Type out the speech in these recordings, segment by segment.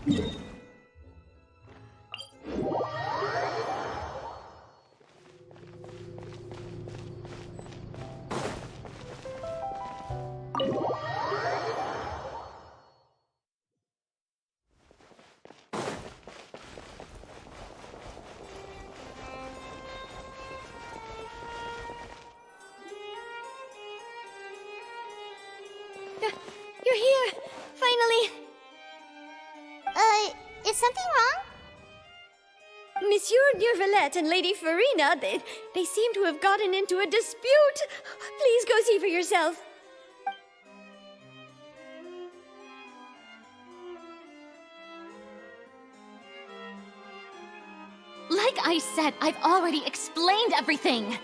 You're here! Finally! Is something wrong? Monsieur Neurvalette and Lady Farina, they seem to have gotten into a dispute. Please go see for yourself. Like I said, I've already explained everything!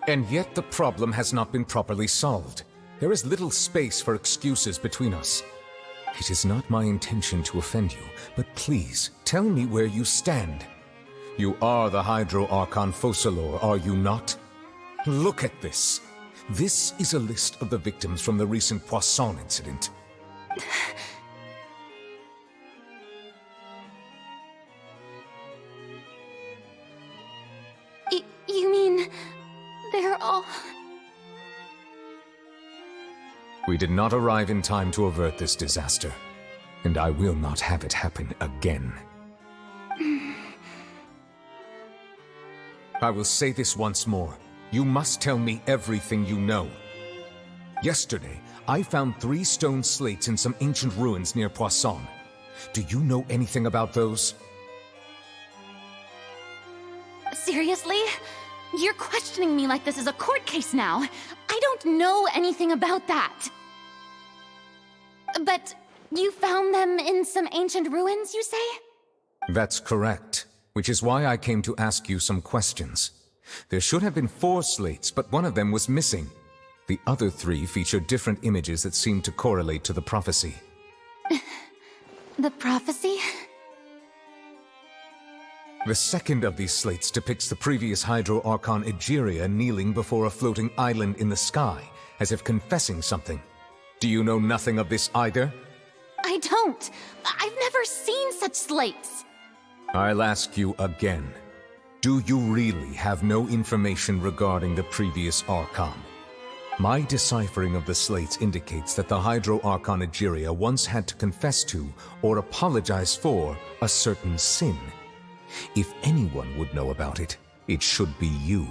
And yet the problem has not been properly solved. There is little space for excuses between us. It is not my intention to offend you, but please, tell me where you stand. You are the Hydro Archon Focalor, are you not? Look at this. This is a list of the victims from the recent Poisson incident. You mean... they're all... We did not arrive in time to avert this disaster, and I will not have it happen again. I will say this once more. You must tell me everything you know. Yesterday, I found 3 stone slates in some ancient ruins near Poisson. Do you know anything about those? Seriously? You're questioning me like this is a court case now. I don't know anything about that. But you found them in some ancient ruins, you say? That's correct, which is why I came to ask you some questions. There should have been 4 slates, but one of them was missing. The other 3 featured different images that seemed to correlate to the prophecy. The prophecy? The second of these slates depicts the previous Hydro Archon Egeria kneeling before a floating island in the sky, as if confessing something. Do you know nothing of this either? I don't. I've never seen such slates. I'll ask you again. Do you really have no information regarding the previous Archon? My deciphering of the slates indicates that the Hydro Archon Egeria once had to confess to, or apologize for, a certain sin. If anyone would know about it, it should be you.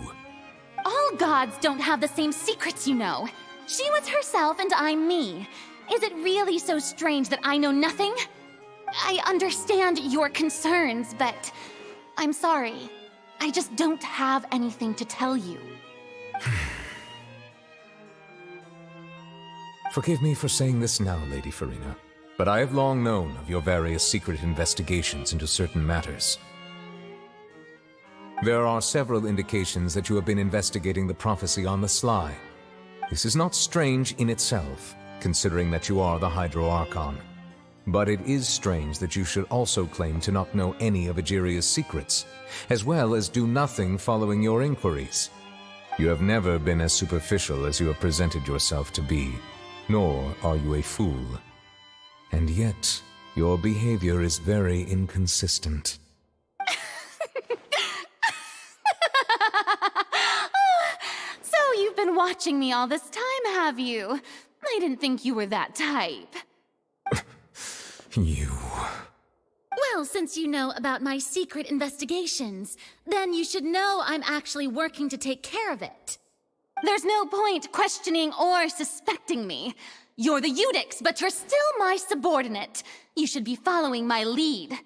All gods don't have the same secrets, you know. She was herself and I'm me. Is it really so strange that I know nothing? I understand your concerns, but I'm sorry. I just don't have anything to tell you. Forgive me for saying this now, Lady Farina, but I have long known of your various secret investigations into certain matters. There are several indications that you have been investigating the prophecy on the sly. This is not strange in itself, considering that you are the Hydro Archon. But it is strange that you should also claim to not know any of Egeria's secrets, as well as do nothing following your inquiries. You have never been as superficial as you have presented yourself to be, nor are you a fool. And yet, your behavior is very inconsistent. So you've been watching me all this time, have you? I didn't think you were that type. You... Well, since you know about my secret investigations, then you should know I'm actually working to take care of it. There's no point questioning or suspecting me. You're the Eudix, but you're still my subordinate. You should be following my lead.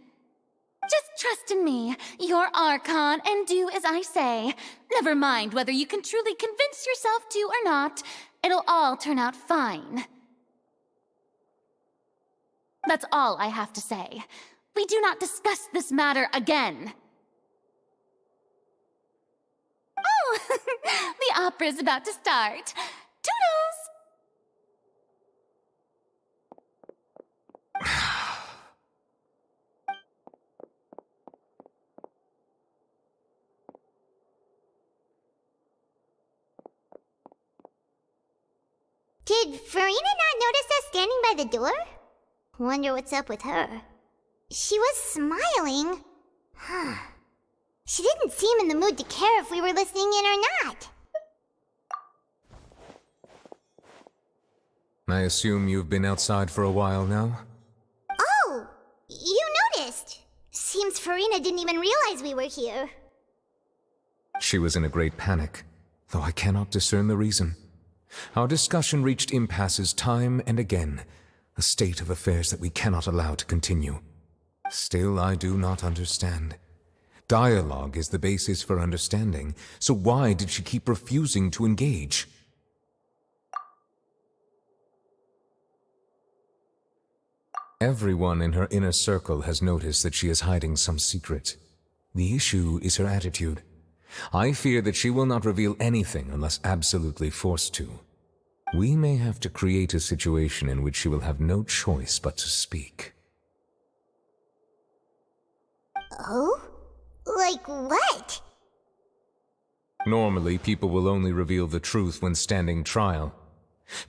Just trust in me, you're Archon, and do as I say. Never mind whether you can truly convince yourself to or not. It'll all turn out fine. That's all I have to say. We do not discuss this matter again. Oh, the opera's about to start. Toodles! Did Farina not notice us standing by the door? Wonder what's up with her. She was smiling. Huh. She didn't seem in the mood to care if we were listening in or not. I assume you've been outside for a while now? Oh, you noticed. Seems Farina didn't even realize we were here. She was in a great panic, though I cannot discern the reason. Our discussion reached impasses time and again, a state of affairs that we cannot allow to continue. Still, I do not understand. Dialogue is the basis for understanding, so why did she keep refusing to engage? Everyone in her inner circle has noticed that she is hiding some secret. The issue is her attitude. I fear that she will not reveal anything unless absolutely forced to. We may have to create a situation in which she will have no choice but to speak. Oh? Like what? Normally, people will only reveal the truth when standing trial.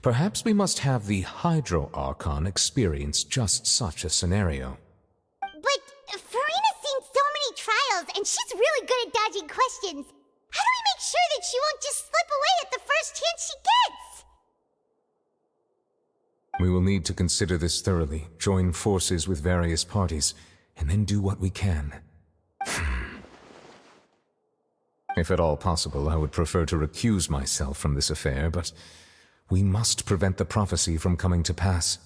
Perhaps we must have the Hydro Archon experience just such a scenario. But Farina's seen so many trials, and she's really good at dodging questions. How do we make sure that she won't just slip away at the first chance she gets? We will need to consider this thoroughly, join forces with various parties, and then do what we can. If at all possible, I would prefer to recuse myself from this affair, but we must prevent the prophecy from coming to pass.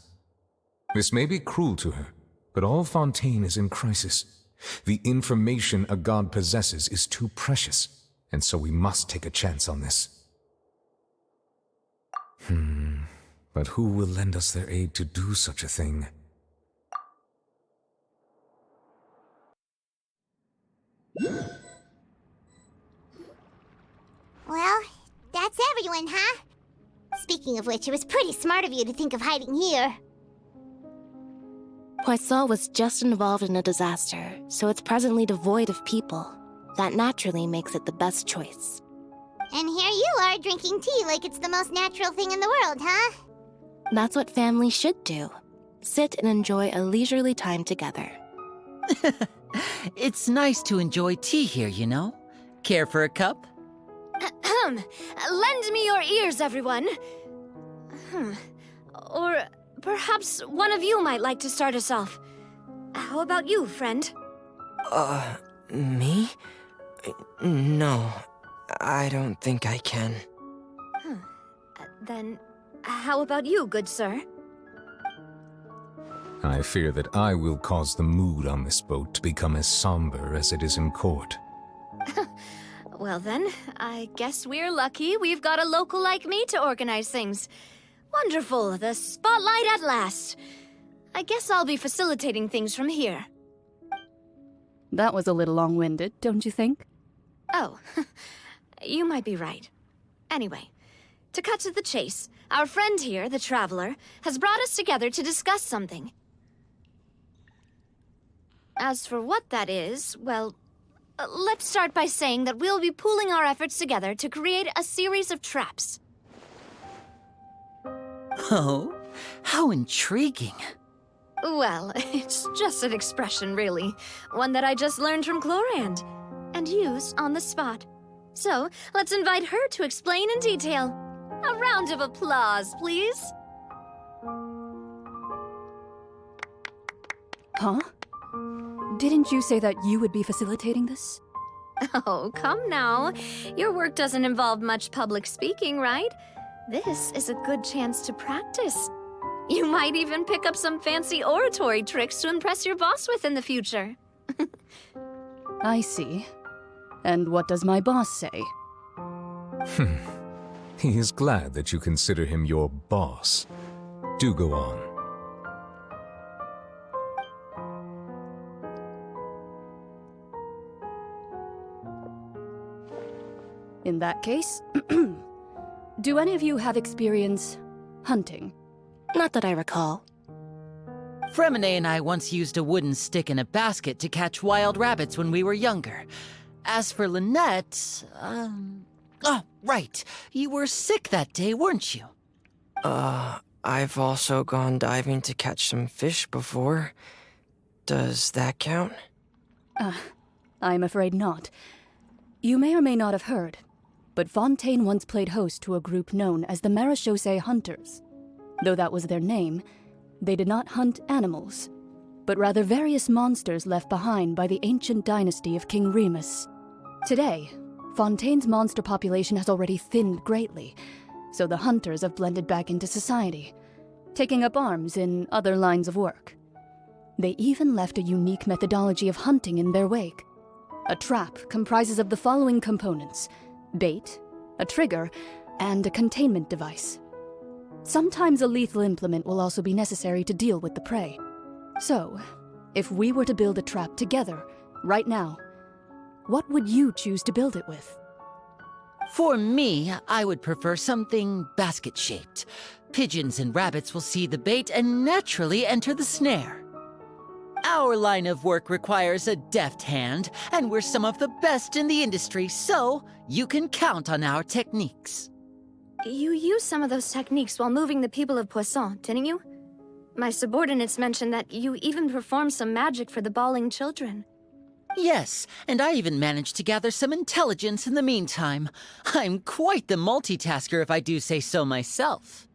This may be cruel to her, but all Fontaine is in crisis. The information a god possesses is too precious, and so we must take a chance on this. But who will lend us their aid to do such a thing? Well, that's everyone, huh? Speaking of which, it was pretty smart of you to think of hiding here. Poisson was just involved in a disaster, so it's presently devoid of people. That naturally makes it the best choice. And here you are drinking tea like it's the most natural thing in the world, huh? That's what family should do. Sit and enjoy a leisurely time together. It's nice to enjoy tea here, you know? Care for a cup? Lend me your ears, everyone. Or perhaps one of you might like to start us off. How about you, friend? Me? No, I don't think I can. Then, how about you, good sir? I fear that I will cause the mood on this boat to become as somber as it is in court. Well then, I guess we're lucky we've got a local like me to organize things. Wonderful, the spotlight at last. I guess I'll be facilitating things from here. That was a little long-winded, don't you think? Oh, you might be right. Anyway, to cut to the chase, our friend here, the Traveler, has brought us together to discuss something. As for what that is, well, let's start by saying that we'll be pooling our efforts together to create a series of traps. Oh, how intriguing. Well, it's just an expression, really. One that I just learned from Chlorand, and used on the spot. So, let's invite her to explain in detail. A round of applause, please. Huh? Didn't you say that you would be facilitating this? Oh, come now. Your work doesn't involve much public speaking, right? This is a good chance to practice. You might even pick up some fancy oratory tricks to impress your boss with in the future. I see. And what does my boss say? He is glad that you consider him your boss. Do go on. In that case, do any of you have experience hunting? Not that I recall. Fremine and I once used a wooden stick in a basket to catch wild rabbits when we were younger. As for Lynette, oh, right. You were sick that day, weren't you? I've also gone diving to catch some fish before. Does that count? I'm afraid not. You may or may not have heard, but Fontaine once played host to a group known as the Marechaussee Hunters. Though that was their name, they did not hunt animals, but rather various monsters left behind by the ancient dynasty of King Remus. Today, Fontaine's monster population has already thinned greatly, so the hunters have blended back into society, taking up arms in other lines of work. They even left a unique methodology of hunting in their wake. A trap comprises of the following components: bait, a trigger, and a containment device. Sometimes a lethal implement will also be necessary to deal with the prey. So, if we were to build a trap together, right now, what would you choose to build it with? For me, I would prefer something basket-shaped. Pigeons and rabbits will see the bait and naturally enter the snare. Our line of work requires a deft hand, and we're some of the best in the industry, so you can count on our techniques. You used some of those techniques while moving the people of Poisson, didn't you? My subordinates mentioned that you even performed some magic for the bawling children. Yes, and I even managed to gather some intelligence in the meantime. I'm quite the multitasker if I do say so myself.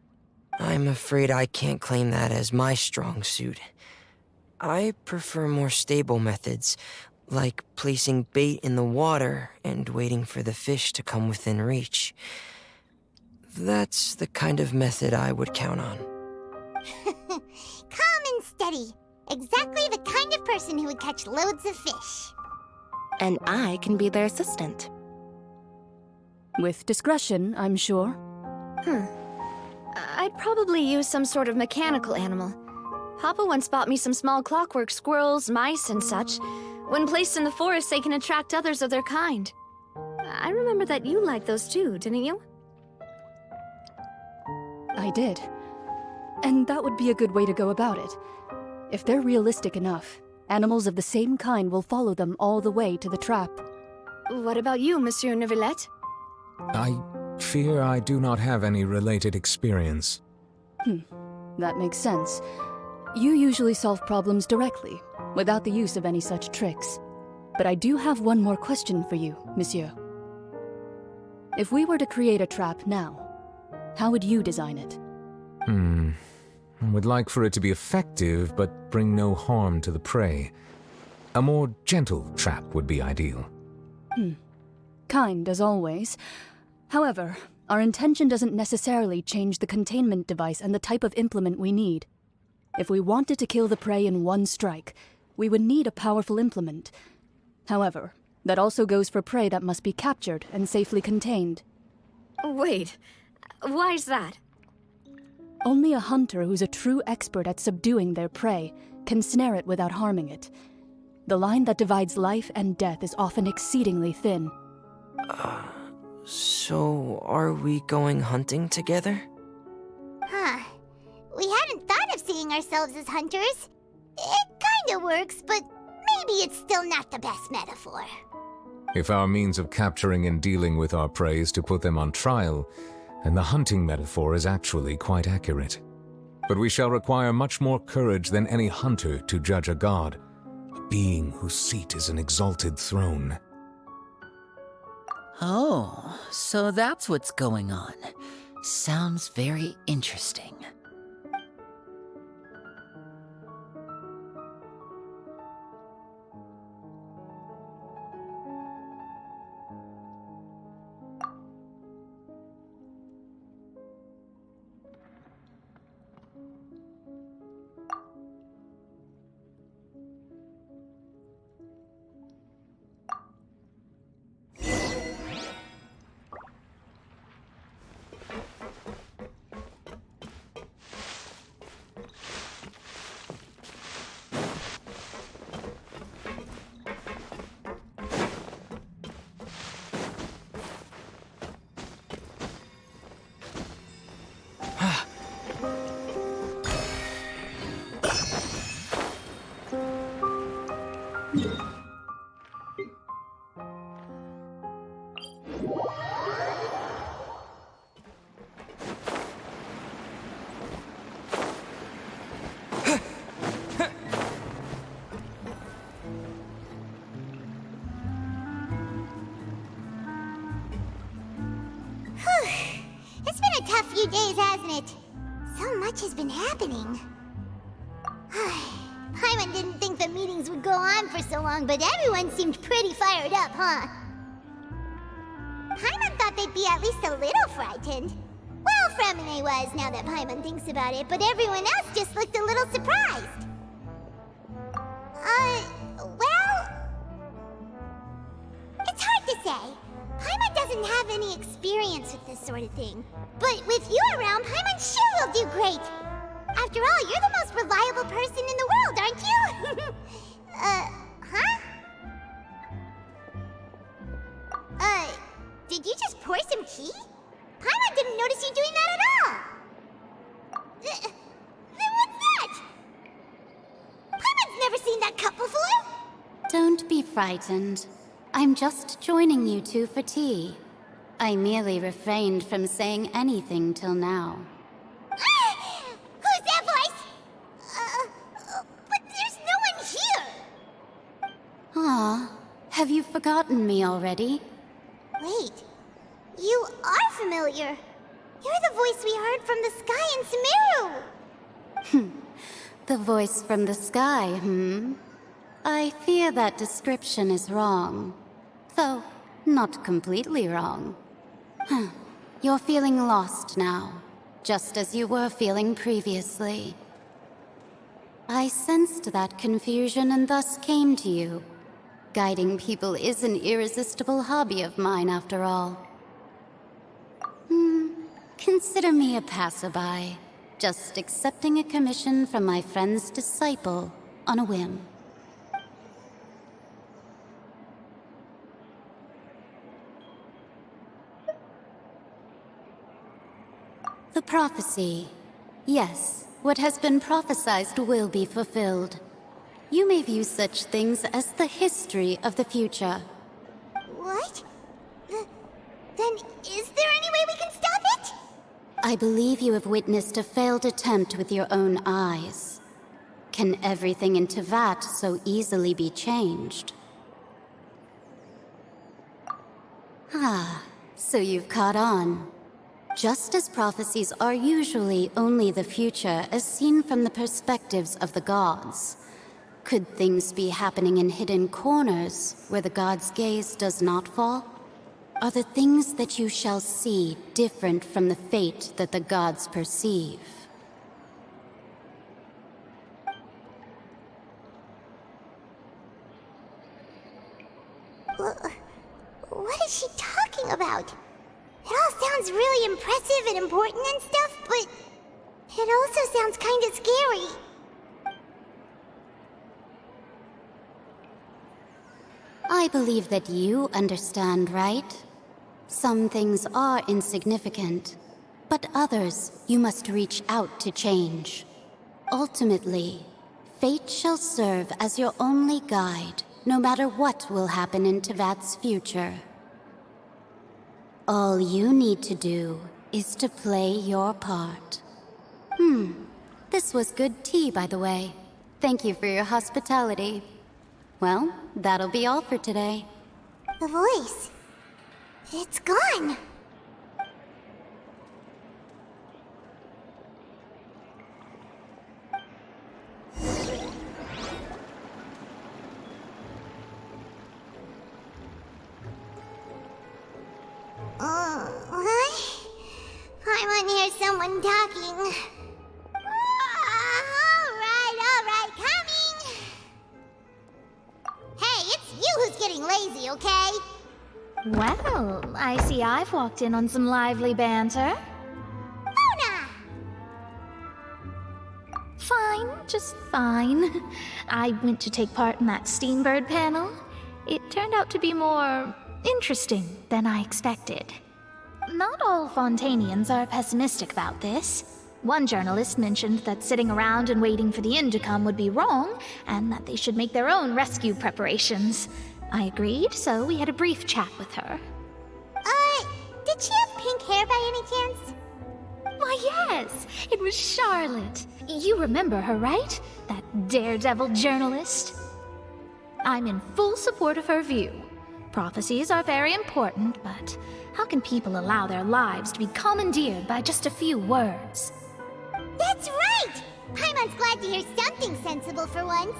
I'm afraid I can't claim that as my strong suit. I prefer more stable methods, like placing bait in the water and waiting for the fish to come within reach. That's the kind of method I would count on. Calm and steady. Exactly the kind of person who would catch loads of fish. And I can be their assistant. With discretion, I'm sure. I'd probably use some sort of mechanical animal. Papa once bought me some small clockwork squirrels, mice, and such. When placed in the forest, they can attract others of their kind. I remember that you liked those too, didn't you? I did. And that would be a good way to go about it. If they're realistic enough, animals of the same kind will follow them all the way to the trap. What about you, Monsieur Neuvillette? I fear I do not have any related experience. That makes sense. You usually solve problems directly, without the use of any such tricks. But I do have one more question for you, Monsieur. If we were to create a trap now, how would you design it? I would like for it to be effective, but bring no harm to the prey. A more gentle trap would be ideal. Kind, as always. However, our intention doesn't necessarily change the containment device and the type of implement we need. If we wanted to kill the prey in one strike, we would need a powerful implement. However, that also goes for prey that must be captured and safely contained. Wait, why's that? Only a hunter who's a true expert at subduing their prey can snare it without harming it. The line that divides life and death is often exceedingly thin. So are we going hunting together? Huh. We hadn't thought of seeing ourselves as hunters. It kinda works, but maybe it's still not the best metaphor. If our means of capturing and dealing with our prey is to put them on trial, then the hunting metaphor is actually quite accurate. But we shall require much more courage than any hunter to judge a god, a being whose seat is an exalted throne. Oh, so that's what's going on. Sounds very interesting. few days, hasn't it? So much has been happening. Paimon didn't think the meetings would go on for so long, but everyone seemed pretty fired up, huh? Paimon thought they'd be at least a little frightened. Well, Fremine was, now that Paimon thinks about it, but everyone else just looked a little surprised. Well... It's hard to say. Paimon doesn't have any experience with this sort of thing. But with you around, Paimon sure will do great. After all, you're the most reliable person in the world, aren't you? Huh? Did you just pour some tea? Paimon didn't notice you doing that at all. Then what's that? Paimon's never seen that cup before. Don't be frightened. I'm just joining you two for tea. I merely refrained from saying anything till now. Who's that voice? But there's no one here. Ah, have you forgotten me already? Wait, you are familiar. You're the voice we heard from the sky in Sumeru. The voice from the sky, I fear that description is wrong. Though, not completely wrong. You're feeling lost now, just as you were feeling previously. I sensed that confusion and thus came to you. Guiding people is an irresistible hobby of mine, after all. Consider me a passerby, just accepting a commission from my friend's disciple on a whim. The prophecy. Yes, what has been prophesied will be fulfilled. You may view such things as the history of the future. What? Then is there any way we can stop it? I believe you have witnessed a failed attempt with your own eyes. Can everything in Teyvat so easily be changed? Ah, so you've caught on. Just as prophecies are usually only the future as seen from the perspectives of the gods, could things be happening in hidden corners where the gods' gaze does not fall? Are the things that you shall see different from the fate that the gods perceive? What is she talking about? It all sounds really impressive and important and stuff, but it also sounds kind of scary. I believe that you understand, right? Some things are insignificant, but others you must reach out to change. Ultimately, fate shall serve as your only guide, no matter what will happen in Teyvat's future. All you need to do is to play your part. This was good tea, by the way. Thank you for your hospitality. Well, that'll be all for today. The voice. It's gone. What? I want to hear someone talking. All right, coming. Hey, it's you who's getting lazy, okay? Well, I see I've walked in on some lively banter. Luna! Fine, just fine. I went to take part in that Steambird panel. It turned out to be more interesting than I expected. Not all Fontanians are pessimistic about this. One journalist mentioned that sitting around and waiting for the end to come would be wrong, and that they should make their own rescue preparations. I agreed, so we had a brief chat with her. Did she have pink hair by any chance? Why, yes! It was Charlotte. You remember her, right? That daredevil journalist? I'm in full support of her view. Prophecies are very important, but how can people allow their lives to be commandeered by just a few words? That's right! Paimon's glad to hear something sensible for once.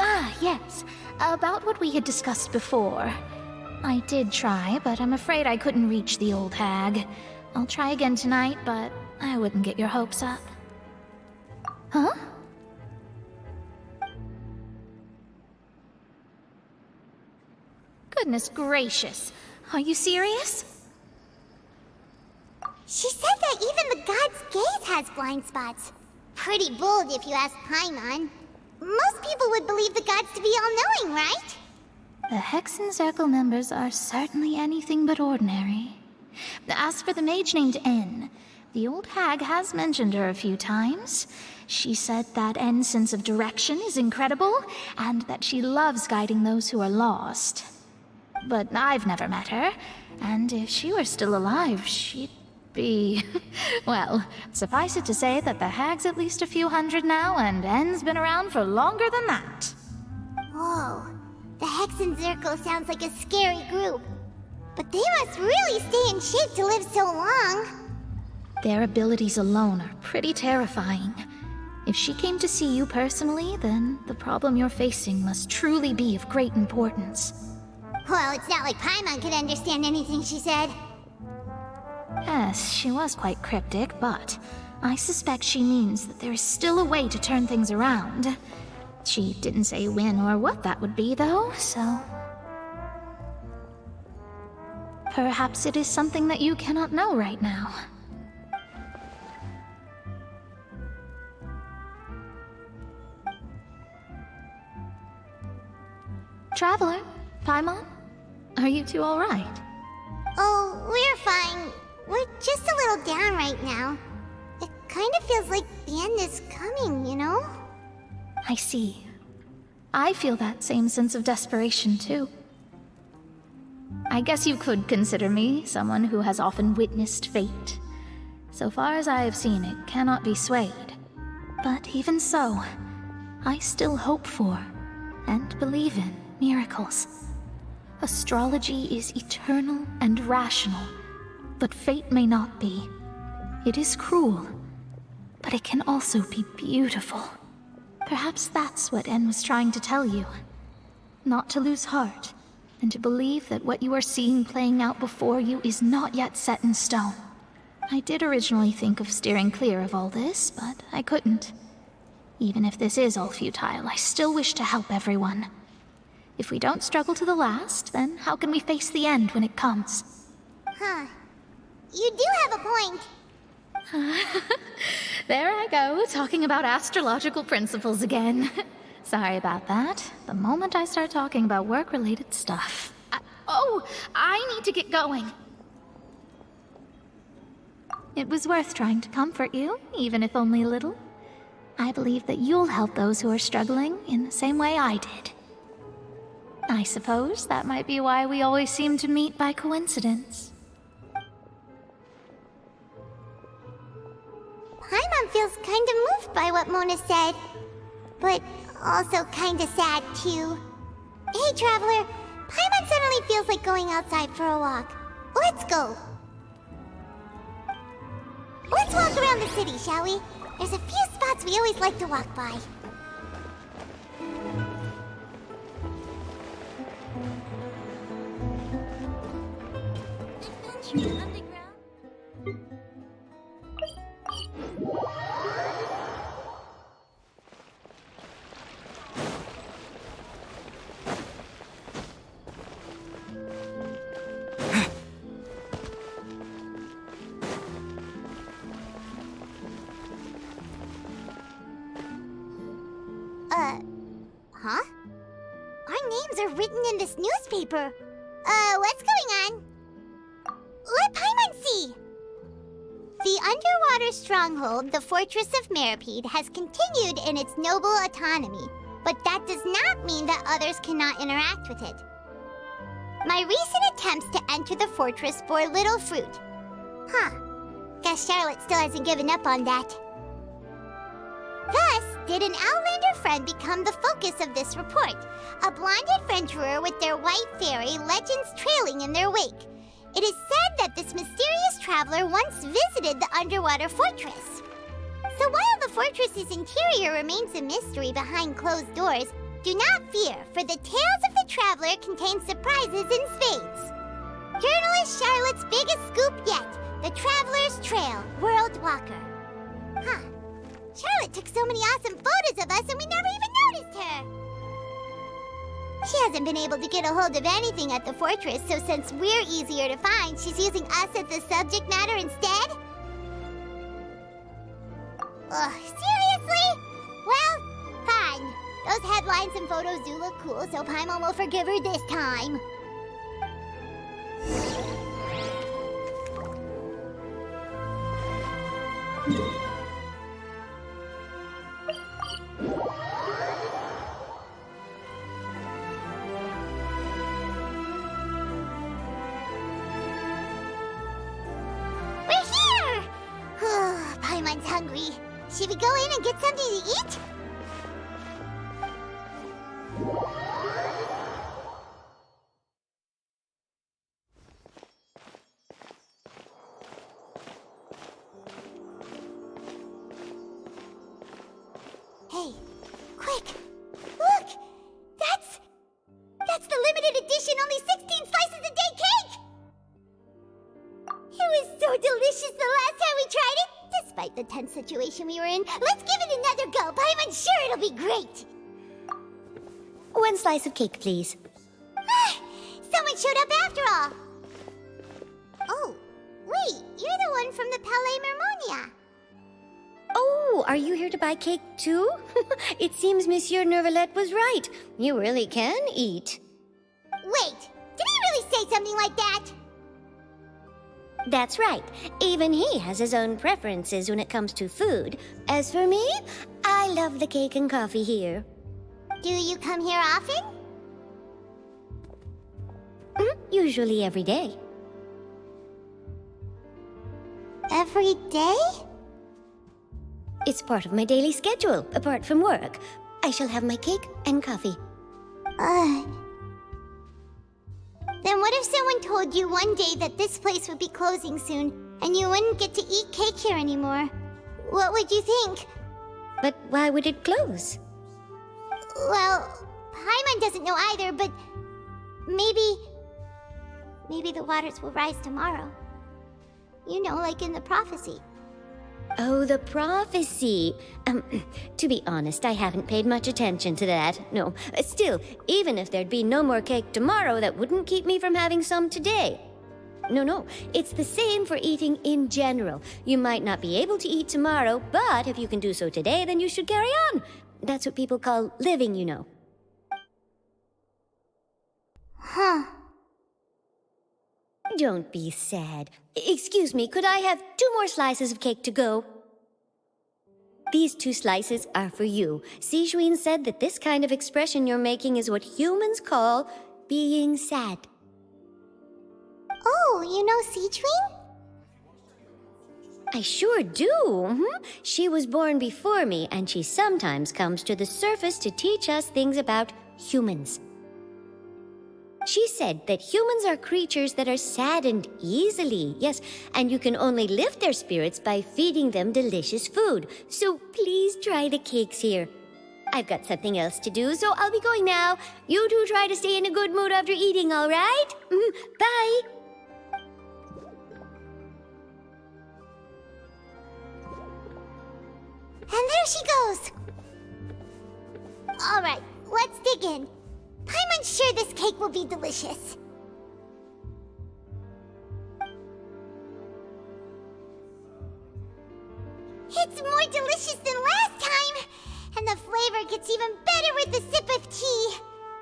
Ah, yes. About what we had discussed before. I did try, but I'm afraid I couldn't reach the old hag. I'll try again tonight, but I wouldn't get your hopes up. Huh? Goodness gracious. Are you serious? She said that even the god's gaze has blind spots. Pretty bold if you ask Paimon. Most people would believe the gods to be all-knowing, right? The Hexen Circle members are certainly anything but ordinary. As for the mage named N, the old hag has mentioned her a few times. She said that N's sense of direction is incredible, and that she loves guiding those who are lost. But I've never met her, and if she were still alive, she'd be... well, suffice it to say that the hag's at least a few hundred now, and N's been around for longer than that. Whoa. The Hexen Circle sounds like a scary group. But they must really stay in shape to live so long. Their abilities alone are pretty terrifying. If she came to see you personally, then the problem you're facing must truly be of great importance. Well, it's not like Paimon could understand anything she said. Yes, she was quite cryptic, but I suspect she means that there is still a way to turn things around. She didn't say when or what that would be, though, so... perhaps it is something that you cannot know right now. Traveler, Paimon, are you two all right? Oh, we're fine. We're just a little down right now. It kind of feels like the end is coming, you know? I see. I feel that same sense of desperation, too. I guess you could consider me someone who has often witnessed fate. So far as I have seen, it cannot be swayed. But even so, I still hope for, and believe in, miracles. Astrology is eternal and rational, but fate may not be. It is cruel, but it can also be beautiful. Perhaps that's what En was trying to tell you. Not to lose heart, and to believe that what you are seeing playing out before you is not yet set in stone. I did originally think of steering clear of all this, but I couldn't. Even if this is all futile, I still wish to help everyone. If we don't struggle to the last, then how can we face the end when it comes? Huh. You do have a point. There I go, talking about astrological principles again. Sorry about that. The moment I start talking about work-related stuff... I need to get going. It was worth trying to comfort you, even if only a little. I believe that you'll help those who are struggling in the same way I did. I suppose that might be why we always seem to meet by coincidence. Paimon feels kind of moved by what Mona said, but also kind of sad too. Hey, Traveler, Paimon suddenly feels like going outside for a walk. Let's go. Let's walk around the city, shall we? There's a few spots we always like to walk by. Adventure Underground. Huh? Our names are written in this newspaper. What's going on? Let Paimon see! The underwater stronghold, the Fortress of Meripede, has continued in its noble autonomy, but that does not mean that others cannot interact with it. My recent attempts to enter the fortress bore little fruit. Huh. Guess Charlotte still hasn't given up on that. Thus, did an Outlander friend become the focus of this report. A blonde adventurer with their white fairy legends trailing in their wake. It is said that this mysterious traveler once visited the underwater fortress. So while the fortress's interior remains a mystery behind closed doors, do not fear, for the tales of the traveler contain surprises in spades. Journalist Charlotte's biggest scoop yet, the Traveler's Trail, World Walker. Huh. Charlotte took so many awesome photos of us and we never even noticed her. She hasn't been able to get a hold of anything at the fortress, so since we're easier to find, she's using us as the subject matter instead? Ugh, seriously? Well, fine. Those headlines and photos do look cool, so Paimon will forgive her this time. We're here! Paimon's hungry. Should we go in and get something to eat? Hey, quick! Look! That's the limited edition only 16 slices a day cake! It was so delicious the last time we tried it! Despite the tense situation we were in, let's give it another go! I'm sure it'll be great! 1 slice of cake, please. Someone showed up after all! Oh, wait, you're the one from the Palais Mermonia. Oh, are you here to buy cake too? It seems Monsieur Nervalette was right. You really can eat. Wait, did he really say something like that? That's right. Even he has his own preferences when it comes to food. As for me, I love the cake and coffee here. Do you come here often? Usually every day. Every day? It's part of my daily schedule, apart from work. I shall have my cake and coffee. Then what if someone told you one day that this place would be closing soon, and you wouldn't get to eat cake here anymore? What would you think? But why would it close? Well, Paimon doesn't know either, but maybe the waters will rise tomorrow. You know, like in the prophecy. Oh, the prophecy. To be honest, I haven't paid much attention to that. No, still, even if there'd be no more cake tomorrow, that wouldn't keep me from having some today. No, it's the same for eating in general. You might not be able to eat tomorrow, but if you can do so today, then you should carry on. That's what people call living, you know. Huh. Don't be sad. Excuse me, could I have 2 more slices of cake to go? These 2 slices are for you. Sijuin said that this kind of expression you're making is what humans call being sad. Oh, you know Sijuin? I sure do. She was born before me, and she sometimes comes to the surface to teach us things about humans. She said that humans are creatures that are saddened easily, yes, and you can only lift their spirits by feeding them delicious food. So please try the cakes here. I've got something else to do, so I'll be going now. You two try to stay in a good mood after eating, all right? Bye. And there she goes. All right, let's dig in. Paimon's sure this cake will be delicious. It's more delicious than last time, and the flavor gets even better with a sip of tea.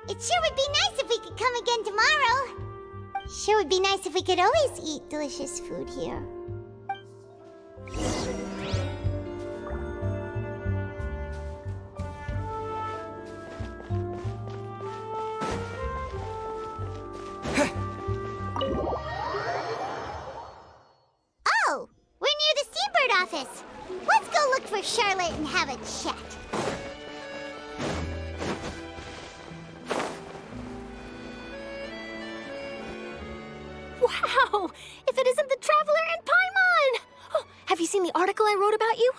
It sure would be nice if we could come again tomorrow. Sure would be nice if we could always eat delicious food here. Oh, we're near the Steambird office. Let's go look for Charlotte and have a chat. Wow! If it isn't the Traveler and Paimon! Oh, have you seen the article I wrote about you?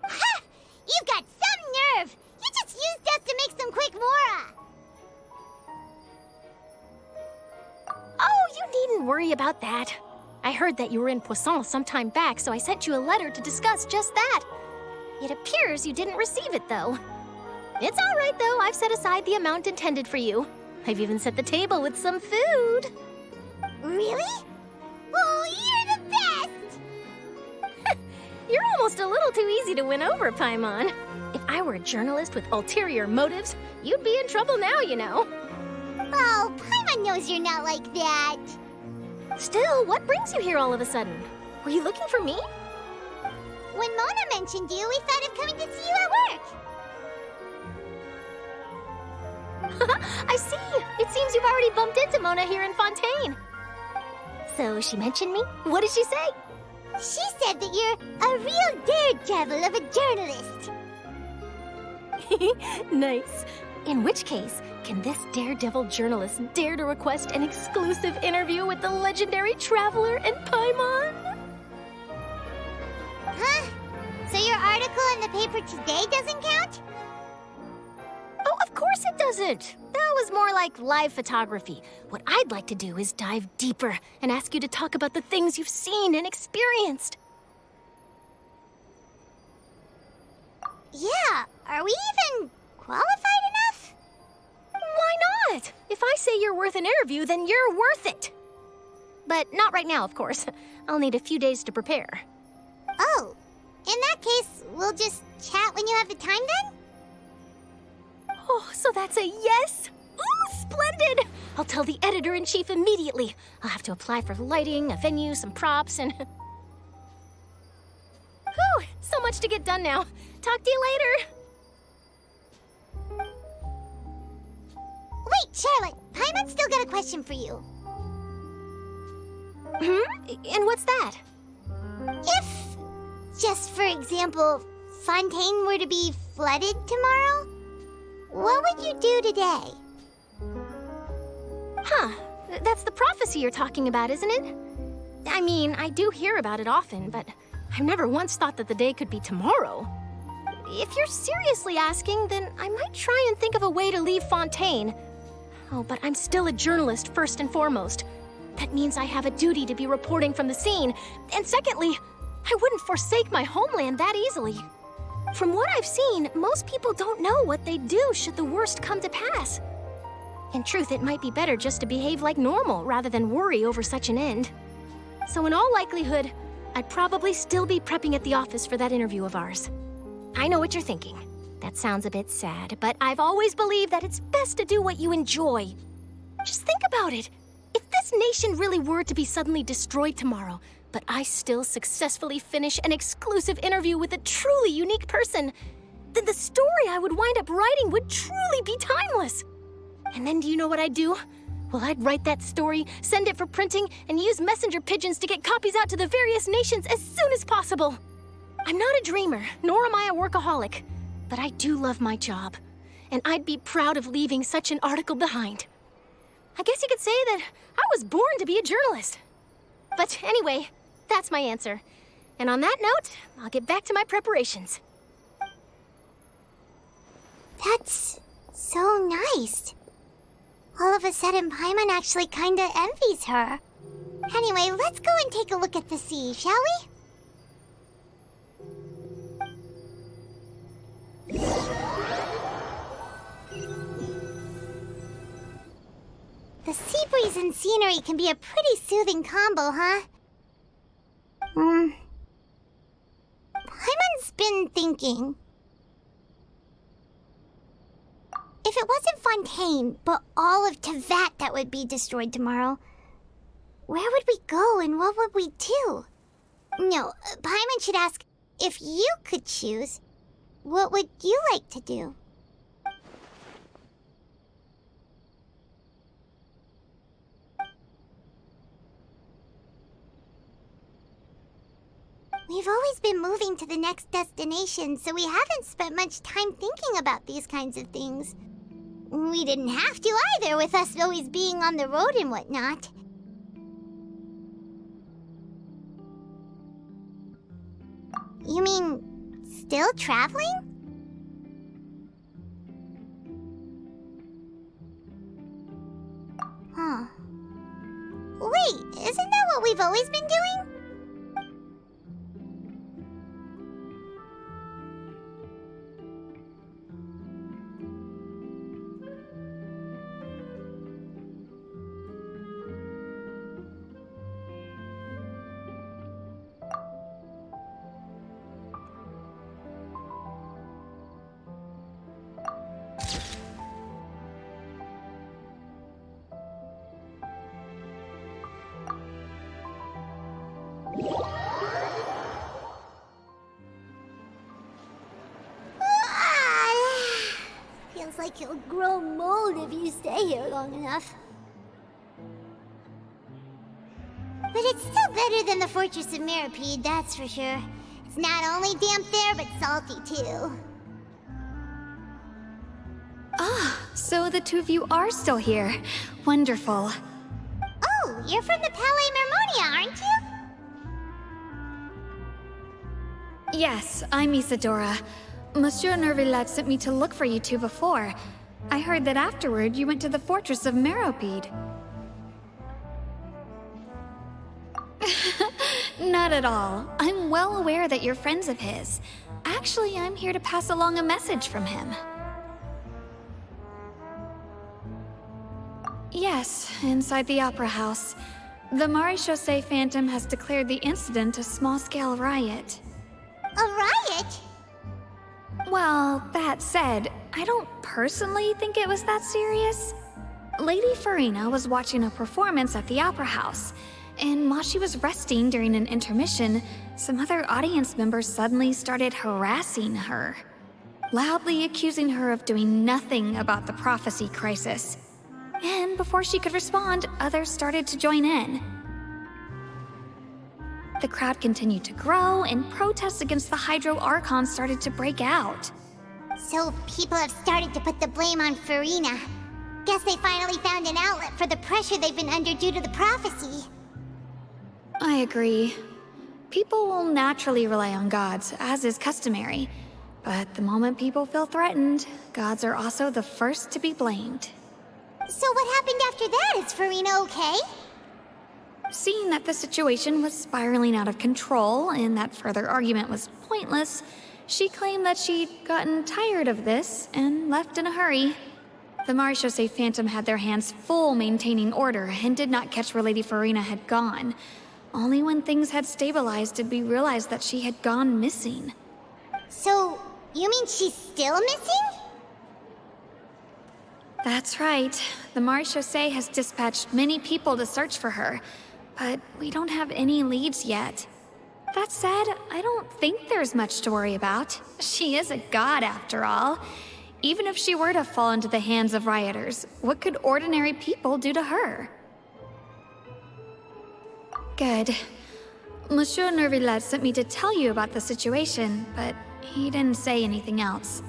Ha! You've got some nerve! You just used us to make some quick mora! Oh, you needn't worry about that. I heard that you were in Poisson some time back, so I sent you a letter to discuss just that. It appears you didn't receive it, though. It's all right, though. I've set aside the amount intended for you. I've even set the table with some food. Really? Oh, you're the best! You're almost a little too easy to win over, Paimon. If I were a journalist with ulterior motives, you'd be in trouble now, you know. Oh, Paimon knows you're not like that. Still, what brings you here all of a sudden? Were you looking for me? When Mona mentioned you, we thought of coming to see you at work. I see. It seems you've already bumped into Mona here in Fontaine. So she mentioned me? What did she say? She said that you're a real daredevil of a journalist. Nice. In which case, can this daredevil journalist dare to request an exclusive interview with the legendary Traveler and Paimon? Huh? So your article in the paper today doesn't count? Oh, of course it doesn't. That was more like live photography. What I'd like to do is dive deeper and ask you to talk about the things you've seen and experienced. Yeah, are we even qualified enough? Why not? If I say you're worth an interview, then you're worth it. But not right now, of course. I'll need a few days to prepare. Oh, in that case, we'll just chat when you have the time then? Oh, so that's a yes? Ooh, splendid! I'll tell the editor-in-chief immediately. I'll have to apply for lighting, a venue, some props, and... Whew, so much to get done now. Talk to you later. Wait, Charlotte, Paimon's still got a question for you. And what's that? If, just for example, Fontaine were to be flooded tomorrow, what would you do today? Huh, that's the prophecy you're talking about, isn't it? I mean, I do hear about it often, but I've never once thought that the day could be tomorrow. If you're seriously asking, then I might try and think of a way to leave Fontaine. Oh, but I'm still a journalist first and foremost. That means I have a duty to be reporting from the scene. And secondly, I wouldn't forsake my homeland that easily. From what I've seen, most people don't know what they'd do should the worst come to pass. In truth, it might be better just to behave like normal rather than worry over such an end. So in all likelihood, I'd probably still be prepping at the office for that interview of ours. I know what you're thinking. That sounds a bit sad, but I've always believed that it's best to do what you enjoy. Just think about it. If this nation really were to be suddenly destroyed tomorrow, but I still successfully finish an exclusive interview with a truly unique person, then the story I would wind up writing would truly be timeless. And then do you know what I'd do? Well, I'd write that story, send it for printing, and use messenger pigeons to get copies out to the various nations as soon as possible. I'm not a dreamer, nor am I a workaholic, but I do love my job, and I'd be proud of leaving such an article behind. I guess you could say that I was born to be a journalist. But anyway, that's my answer. And on that note, I'll get back to my preparations. That's so nice. All of a sudden, Paimon actually kinda envies her. Anyway, let's go and take a look at the sea, shall we? The sea breeze and scenery can be a pretty soothing combo, huh? Paimon's been thinking. If it wasn't Fontaine, but all of Tevat that would be destroyed tomorrow, where would we go and what would we do? No, Paimon should ask, if you could choose, what would you like to do? We've always been moving to the next destination, so we haven't spent much time thinking about these kinds of things. We didn't have to either, with us always being on the road and whatnot. You mean, still traveling? Huh. Wait, isn't that what we've always been doing? Feels like you'll grow mold if you stay here long enough. But it's still better than the Fortress of Mirapede, that's for sure. It's not only damp there, but salty too. So the two of you are still here. Wonderful. Oh, you're from the Palais Mermonia, aren't you? Yes, I'm Isadora. Monsieur Nervillet sent me to look for you two before. I heard that afterward you went to the Fortress of Meropide. Not at all. I'm well aware that you're friends of his. Actually, I'm here to pass along a message from him. Yes, inside the Opera House. The Maréchaussée Phantom has declared the incident a small-scale riot. A riot? Well, that said, I don't personally think it was that serious. Lady Farina was watching a performance at the Opera House, and while she was resting during an intermission, some other audience members suddenly started harassing her, loudly accusing her of doing nothing about the prophecy crisis. And before she could respond, others started to join in. The crowd continued to grow, and protests against the Hydro Archon started to break out. So people have started to put the blame on Farina. Guess they finally found an outlet for the pressure they've been under due to the prophecy. I agree. People will naturally rely on gods, as is customary. But the moment people feel threatened, gods are also the first to be blamed. So what happened after that? Is Farina okay? Seeing that the situation was spiraling out of control and that further argument was pointless, she claimed that she'd gotten tired of this and left in a hurry. The Maréchaussée Phantom had their hands full maintaining order and did not catch where Lady Farina had gone. Only when things had stabilized did we realize that she had gone missing. So, you mean she's still missing? That's right. The Maréchaussée has dispatched many people to search for her, but we don't have any leads yet. That said, I don't think there's much to worry about. She is a god after all. Even if she were to fall into the hands of rioters, what could ordinary people do to her? Good. Monsieur Nervillet sent me to tell you about the situation, but he didn't say anything else.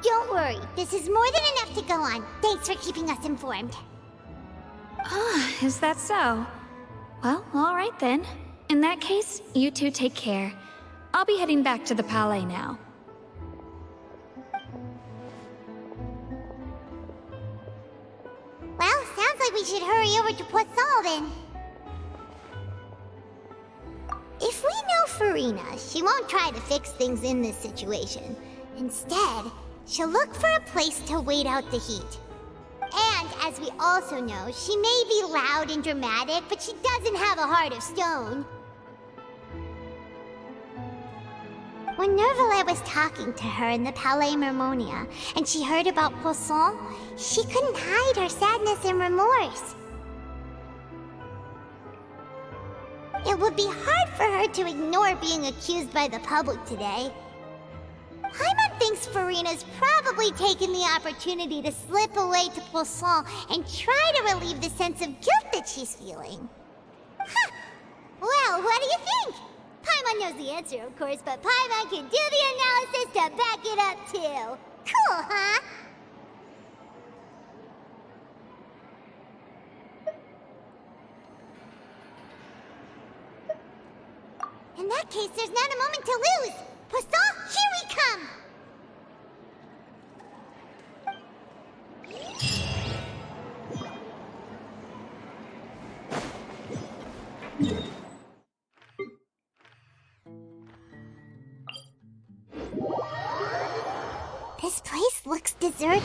Don't worry, this is more than enough to go on. Thanks for keeping us informed. Is that so? Well, all right then. In that case, you two take care. I'll be heading back to the Palais now. Well, sounds like we should hurry over to Poisson then. If we know Farina, she won't try to fix things in this situation. Instead, she'll look for a place to wait out the heat. And, as we also know, she may be loud and dramatic, but she doesn't have a heart of stone. When Nervillet was talking to her in the Palais Mermonia, and she heard about Poisson, she couldn't hide her sadness and remorse. It would be hard for her to ignore being accused by the public today. Paimon thinks Farina's probably taken the opportunity to slip away to Poisson and try to relieve the sense of guilt that she's feeling. Huh! Well, what do you think? Paimon knows the answer, of course, but Paimon can do the analysis to back it up, too. Cool, huh? In that case, there's not a moment to lose! Poisson, here we come! This place looks deserted.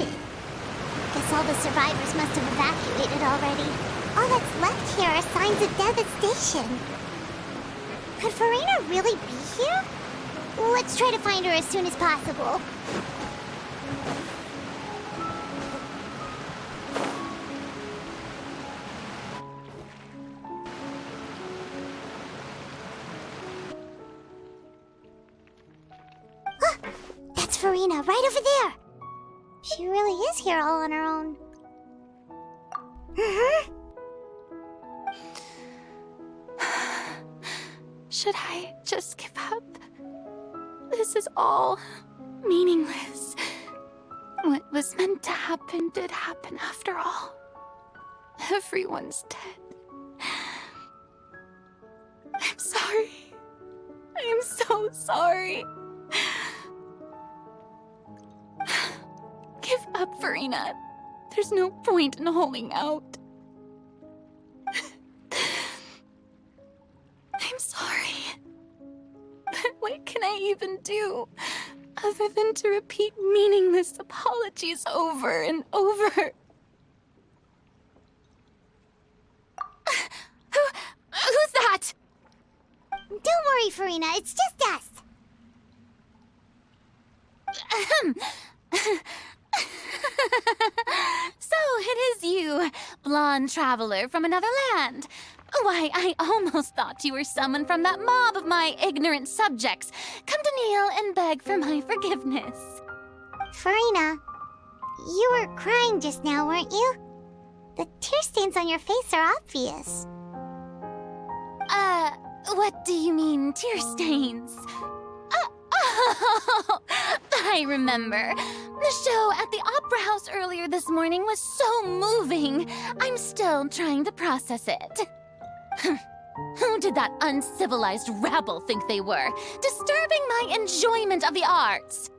Guess all the survivors must have evacuated already. All that's left here are signs of devastation. Could Farina really be here? Let's try to find her as soon as possible. Ah, that's Farina, right over there. She really is here all on her own. Should I just give up? This is all meaningless. What was meant to happen did happen after all. Everyone's dead. I'm sorry. I'm so sorry. Give up, Farina. There's no point in holding out. I'm sorry. But what can I even do other than to repeat meaningless apologies over and over? Who's that? Don't worry, Farina. It's just us. So it is you, blonde traveler from another land. Why, I almost thought you were someone from that mob of my ignorant subjects, come to kneel and beg for my forgiveness. Farina, you were crying just now, weren't you? The tear stains on your face are obvious. What do you mean, tear stains? Oh, I remember. The show at the Opera House earlier this morning was so moving. I'm still trying to process it. Who did that uncivilized rabble think they were, disturbing my enjoyment of the arts?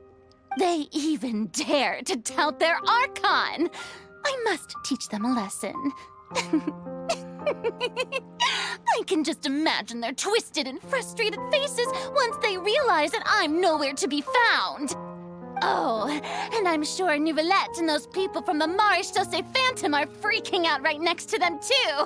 They even dare to tout their Archon. I must teach them a lesson. I can just imagine their twisted and frustrated faces once they realize that I'm nowhere to be found. Oh, and I'm sure Nouvellette and those people from the Maréchaussée Phantom are freaking out right next to them, too.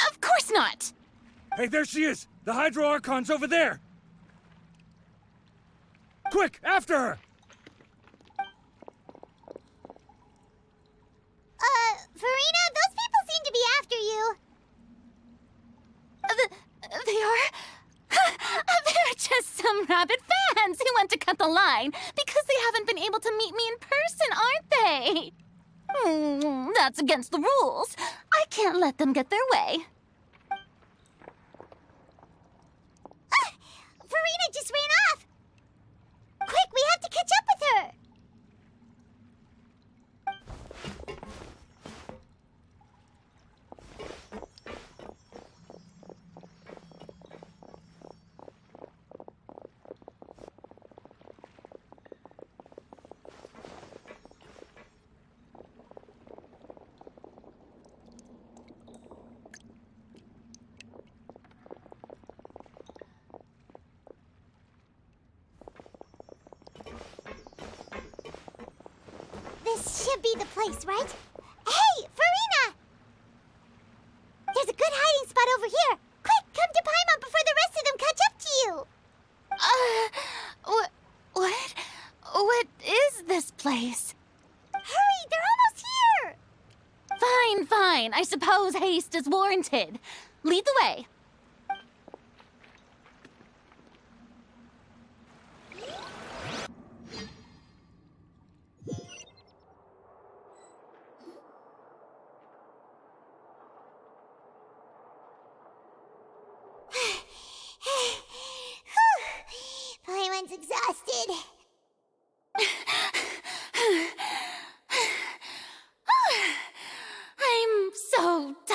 Of course not! Hey, there she is! The Hydro Archon's over there! Quick, after her! Farina, those people seem to be after you. They are? They're just some rabid fans who want to cut the line because they haven't been able to meet me in person, aren't they? That's against the rules. I can't let them get their way. Farina just ran off! Quick, we have to catch up with her! This should be the place, right? Hey, Farina! There's a good hiding spot over here. Quick, come to Paimon before the rest of them catch up to you. What is this place? Hurry, they're almost here. Fine. I suppose haste is warranted. Lead the way.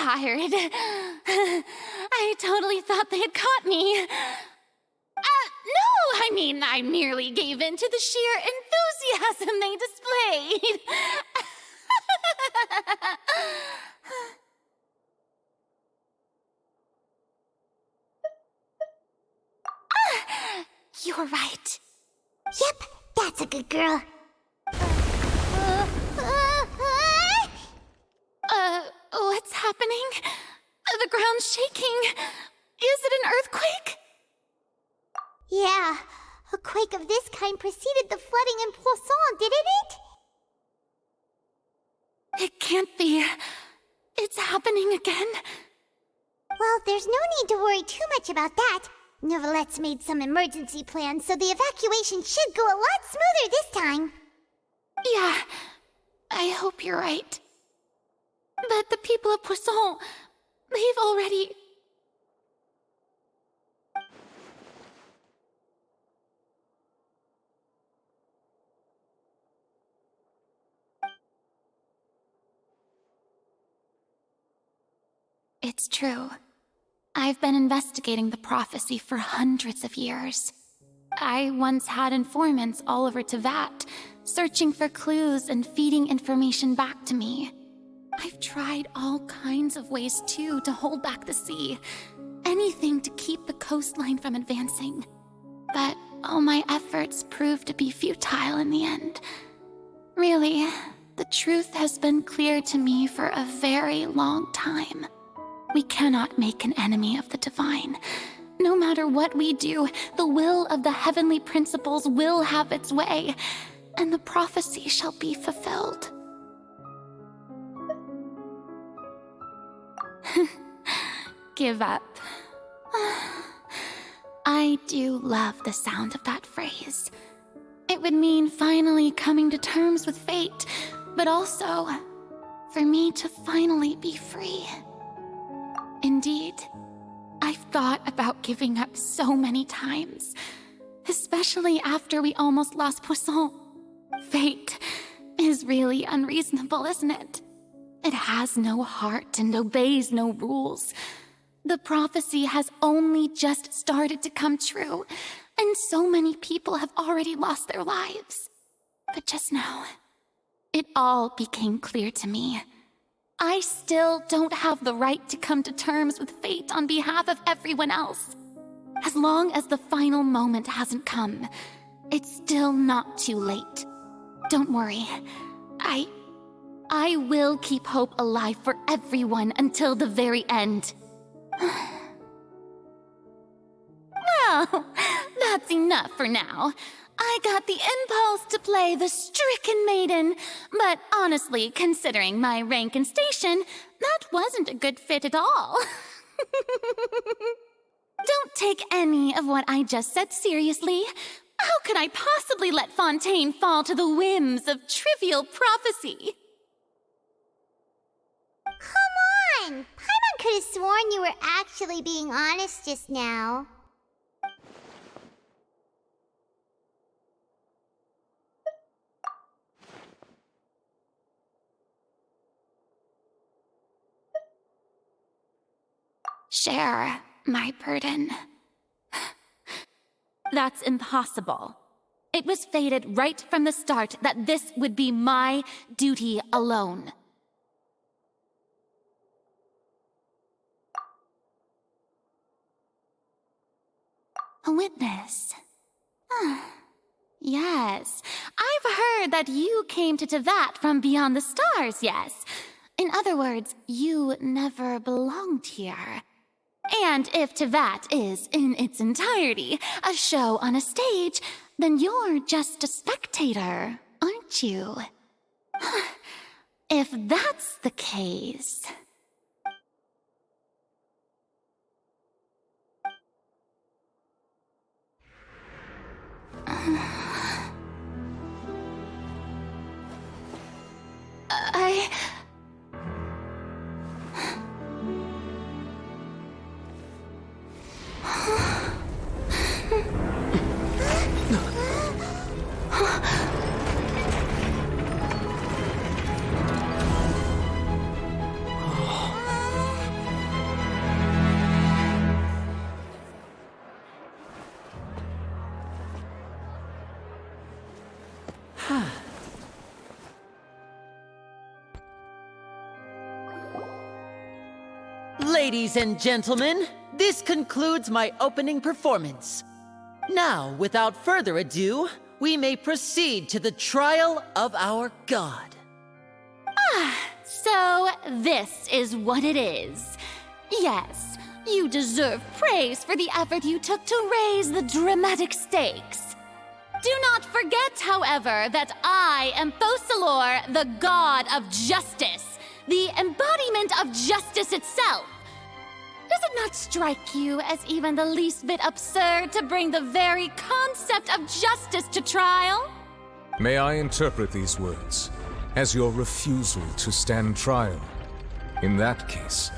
tired. I totally thought they had caught me. No, I mean, I merely gave in to the sheer enthusiasm they displayed. You're right. Yep, that's a good girl. What's happening? The ground's shaking. Is it an earthquake? Yeah, a quake of this kind preceded the flooding in Poisson, didn't it? It can't be. It's happening again. Well, there's no need to worry too much about that. Neverlette's made some emergency plans, so the evacuation should go a lot smoother this time. Yeah, I hope you're right. But the people of Poisson, they've already... It's true. I've been investigating the prophecy for hundreds of years. I once had informants all over Tevat, searching for clues and feeding information back to me. I've tried all kinds of ways, too, to hold back the sea. Anything to keep the coastline from advancing. But all my efforts proved to be futile in the end. Really, the truth has been clear to me for a very long time. We cannot make an enemy of the divine. No matter what we do, the will of the heavenly principles will have its way, and the prophecy shall be fulfilled. Give up. I do love the sound of that phrase. It would mean finally coming to terms with fate, but also for me to finally be free. Indeed, I've thought about giving up so many times, especially after we almost lost Poisson. Fate is really unreasonable, isn't it? It has no heart and obeys no rules. The prophecy has only just started to come true, and so many people have already lost their lives. But just now, it all became clear to me. I still don't have the right to come to terms with fate on behalf of everyone else. As long as the final moment hasn't come, it's still not too late. Don't worry. I will keep hope alive for everyone until the very end. Well, that's enough for now. I got the impulse to play the stricken maiden, but honestly, considering my rank and station, that wasn't a good fit at all. Don't take any of what I just said seriously. How could I possibly let Fontaine fall to the whims of trivial prophecy? Come on! Paimon could have sworn you were actually being honest just now. Share my burden. That's impossible. It was fated right from the start that this would be my duty alone. A witness. Yes, I've heard that you came to Tevat from beyond the stars, yes. In other words, you never belonged here. And if Tevat is, in its entirety, a show on a stage, then you're just a spectator, aren't you? If that's the case... Ladies and gentlemen, this concludes my opening performance. Now, without further ado, we may proceed to the trial of our god. So this is what it is. Yes, you deserve praise for the effort you took to raise the dramatic stakes. Do not forget, however, that I am Focalor, the god of justice, the embodiment of justice itself. Does it not strike you as even the least bit absurd to bring the very concept of justice to trial? May I interpret these words as your refusal to stand trial? In that case,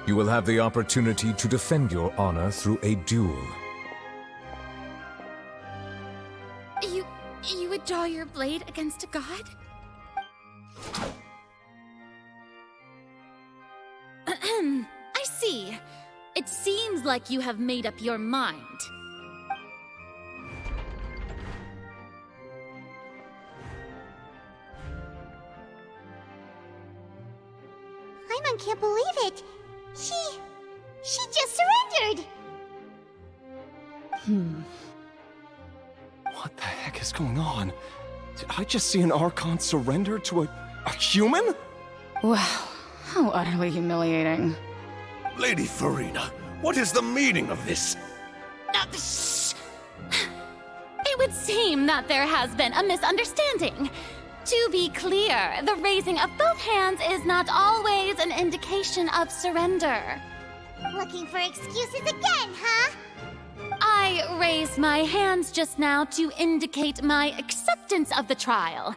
you will have the opportunity to defend your honor through a duel. You would draw your blade against a god? I see. It seems like you have made up your mind. Paimon can't believe it. She just surrendered. What the heck is going on? Did I just see an Archon surrender to a human? Wow, how utterly humiliating. Lady Farina, what is the meaning of this? Shh! It would seem that there has been a misunderstanding. To be clear, the raising of both hands is not always an indication of surrender. Looking for excuses again, huh? I raised my hands just now to indicate my acceptance of the trial.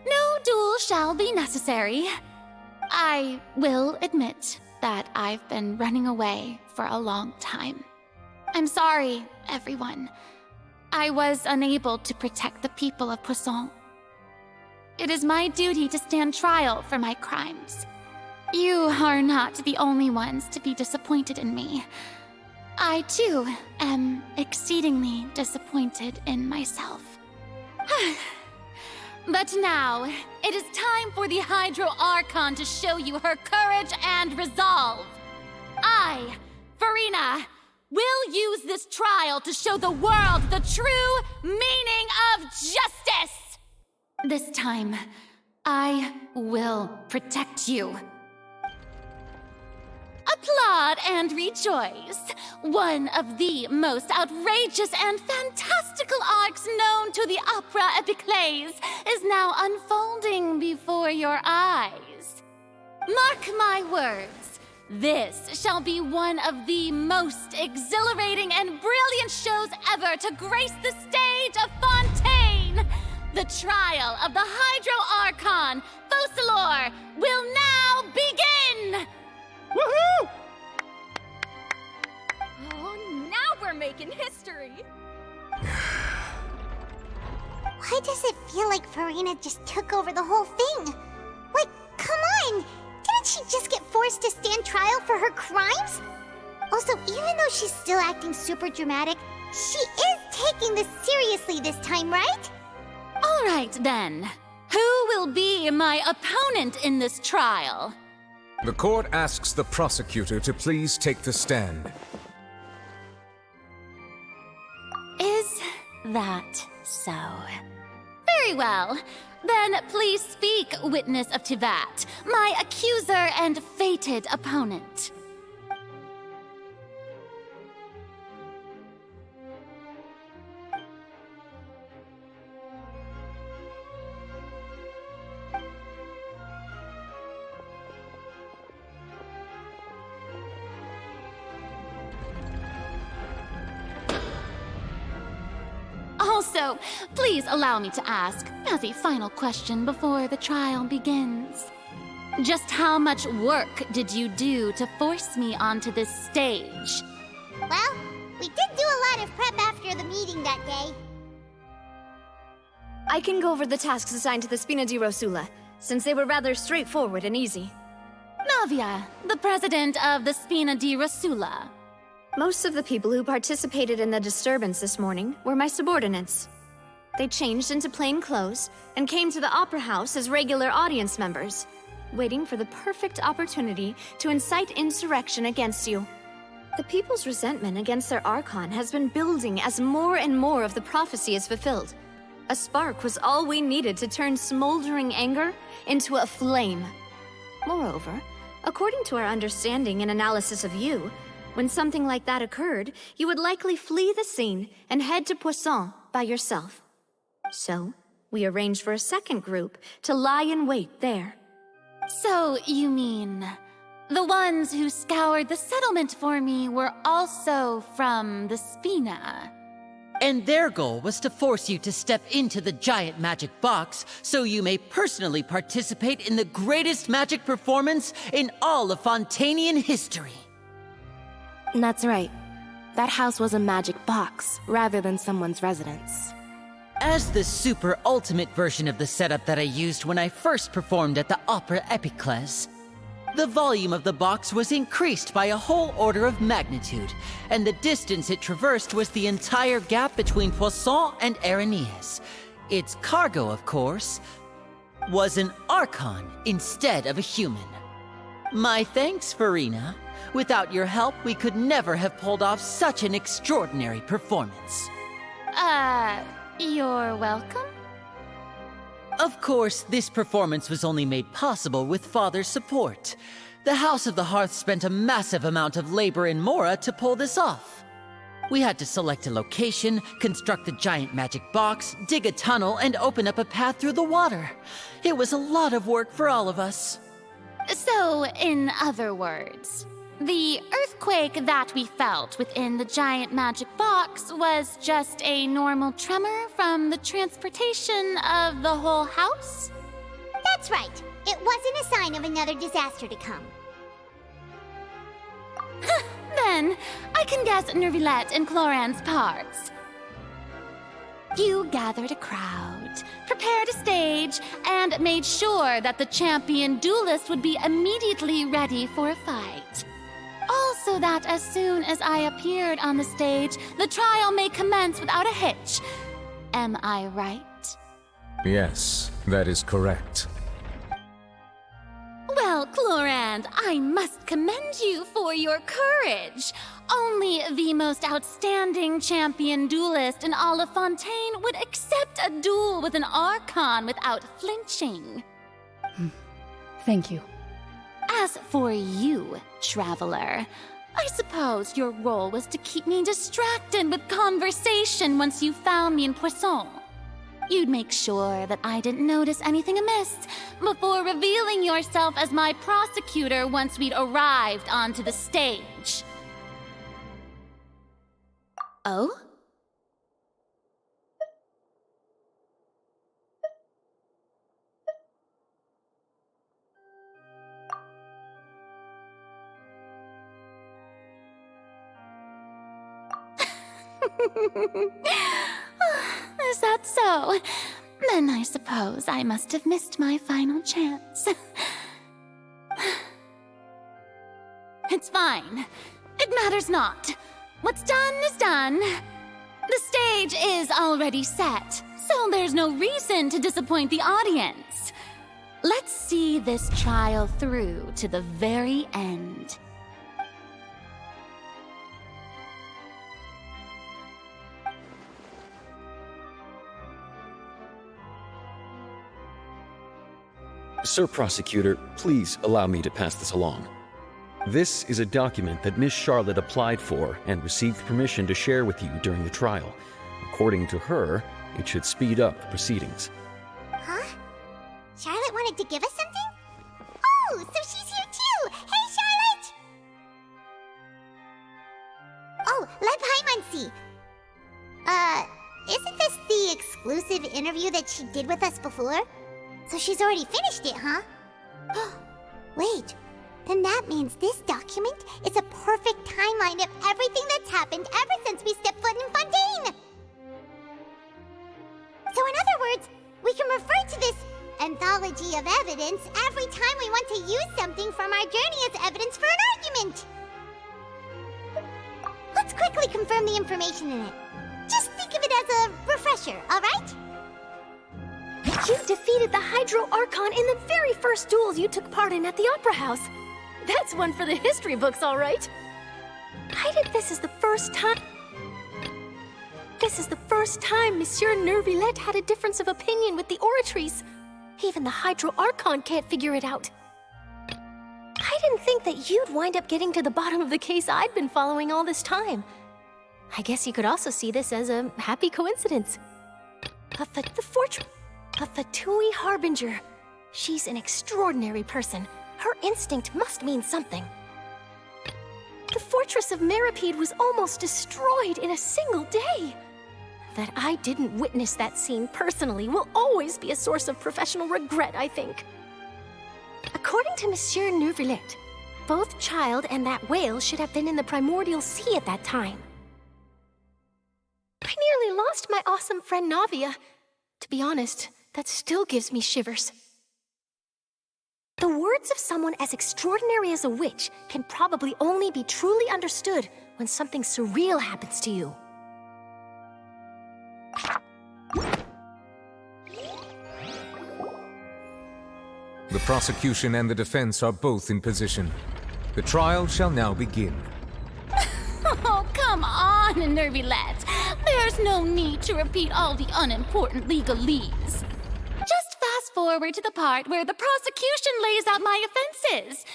No duel shall be necessary. I will admit that I've been running away for a long time. I'm sorry, everyone. I was unable to protect the people of Poisson. It is my duty to stand trial for my crimes. You are not the only ones to be disappointed in me. I, too, am exceedingly disappointed in myself. But now, it is time for the Hydro Archon to show you her courage and resolve. I, Farina, will use this trial to show the world the true meaning of justice! This time, I will protect you. Applaud and rejoice! One of the most outrageous and fantastical arcs known to the opera epiclese is now unfolding before your eyes. Mark my words, this shall be one of the most exhilarating and brilliant shows ever to grace the stage of Fontaine! The trial of the Hydro Archon, Focalor, will now begin! Woohoo! Oh, now we're making history! Why does it feel like Farina just took over the whole thing? Like, come on! Didn't she just get forced to stand trial for her crimes? Also, even though she's still acting super dramatic, she is taking this seriously this time, right? All right, then. Who will be my opponent in this trial? The court asks the prosecutor to please take the stand. Is that so? Very well. Then please speak, witness of Tivat, my accuser and fated opponent. Also, please allow me to ask, as a final question before the trial begins. Just how much work did you do to force me onto this stage? Well, we did do a lot of prep after the meeting that day. I can go over the tasks assigned to the Spina di Rosula, since they were rather straightforward and easy. Navia, the president of the Spina di Rosula. Most of the people who participated in the disturbance this morning were my subordinates. They changed into plain clothes and came to the Opera House as regular audience members. waiting for the perfect opportunity to incite insurrection against you. The people's resentment against their Archon has been building as more and more of the prophecy is fulfilled. A spark was all we needed to turn smoldering anger into a flame. Moreover, according to our understanding and analysis of you, when something like that occurred, you would likely flee the scene and head to Poisson by yourself. So, we arranged for a second group to lie in wait there. So, you mean the ones who scoured the settlement for me were also from the Spina? And their goal was to force you to step into the giant magic box so you may personally participate in the greatest magic performance in all of Fontanian history. That's right. That house was a magic box, rather than someone's residence. As the super ultimate version of the setup that I used when I first performed at the Opera Epiclese, the volume of the box was increased by a whole order of magnitude, and the distance it traversed was the entire gap between Poisson and Aranias. Its cargo, of course, was an Archon instead of a human. My thanks, Farina. Without your help, we could never have pulled off such an extraordinary performance. You're welcome? Of course, this performance was only made possible with Father's support. The House of the Hearth spent a massive amount of labor in Mora to pull this off. We had to select a location, construct the giant magic box, dig a tunnel, and open up a path through the water. It was a lot of work for all of us. So, in other words, the earthquake that we felt within the giant magic box was just a normal tremor from the transportation of the whole house? That's right. It wasn't a sign of another disaster to come. Then, I can guess Nervilette and Cloran's parts. You gathered a crowd, prepared a stage, and made sure that the champion duelist would be immediately ready for a fight. Also that as soon as I appeared on the stage, the trial may commence without a hitch. Am I right? Yes, that is correct. Well, Clorand, I must commend you for your courage. Only the most outstanding champion duelist in all of Fontaine would accept a duel with an Archon without flinching. Thank you. As for you, Traveler, I suppose your role was to keep me distracted with conversation once you found me in Poisson. You'd make sure that I didn't notice anything amiss before revealing yourself as my prosecutor once we'd arrived onto the stage. Oh? Is that so? Then I suppose I must have missed my final chance. It's fine. It matters not. What's done is done. The stage is already set, so there's no reason to disappoint the audience. Let's see this trial through to the very end. Sir Prosecutor, please allow me to pass this along. This is a document that Miss Charlotte applied for and received permission to share with you during the trial. According to her, it should speed up the proceedings. Huh? Charlotte wanted to give us something? Oh, so she's here too! Hey, Charlotte! Oh, let Paimon see. Isn't this the exclusive interview that she did with us before? So she's already finished it, huh? Wait, then that means this document is a perfect timeline of everything that's happened ever since we stepped foot in Fontaine! So in other words, we can refer to this anthology of evidence every time we want to use something from our journey as evidence for an argument! Let's quickly confirm the information in it. Just think of it as a refresher, alright? You defeated the Hydro Archon in the very first duel you took part in at the Opera House. That's one for the history books, all right. This is the first time Monsieur Nervillette had a difference of opinion with the oratories. Even the Hydro Archon can't figure it out. I didn't think that you'd wind up getting to the bottom of the case I'd been following all this time. I guess you could also see this as a happy coincidence. A Fatui Harbinger. She's an extraordinary person. Her instinct must mean something. The fortress of Meripede was almost destroyed in a single day. That I didn't witness that scene personally will always be a source of professional regret, I think. According to Monsieur Nervillette, both Child and that whale should have been in the primordial sea at that time. I nearly lost my awesome friend Navia. To be honest, that still gives me shivers. The words of someone as extraordinary as a witch can probably only be truly understood when something surreal happens to you. The prosecution and the defense are both in position. The trial shall now begin. Oh, come on, Nervillette. There's no need to repeat all the unimportant legalese. Just fast forward to the part where the prosecution lays out my offenses.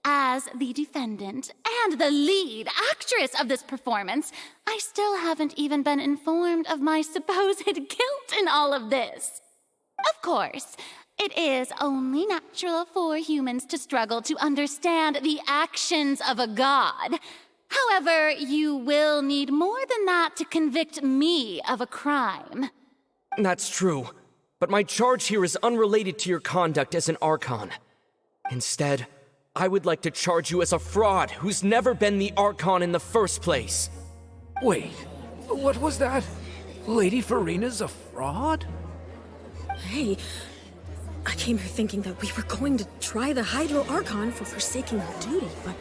As the defendant and the lead actress of this performance, I still haven't even been informed of my supposed guilt in all of this. Of course, it is only natural for humans to struggle to understand the actions of a god. However, you will need more than that to convict me of a crime. That's true, but my charge here is unrelated to your conduct as an Archon. Instead, I would like to charge you as a fraud who's never been the Archon in the first place. Wait, what was that? Lady Farina's a fraud? Hey, I came here thinking that we were going to try the Hydro Archon for forsaking our duty, but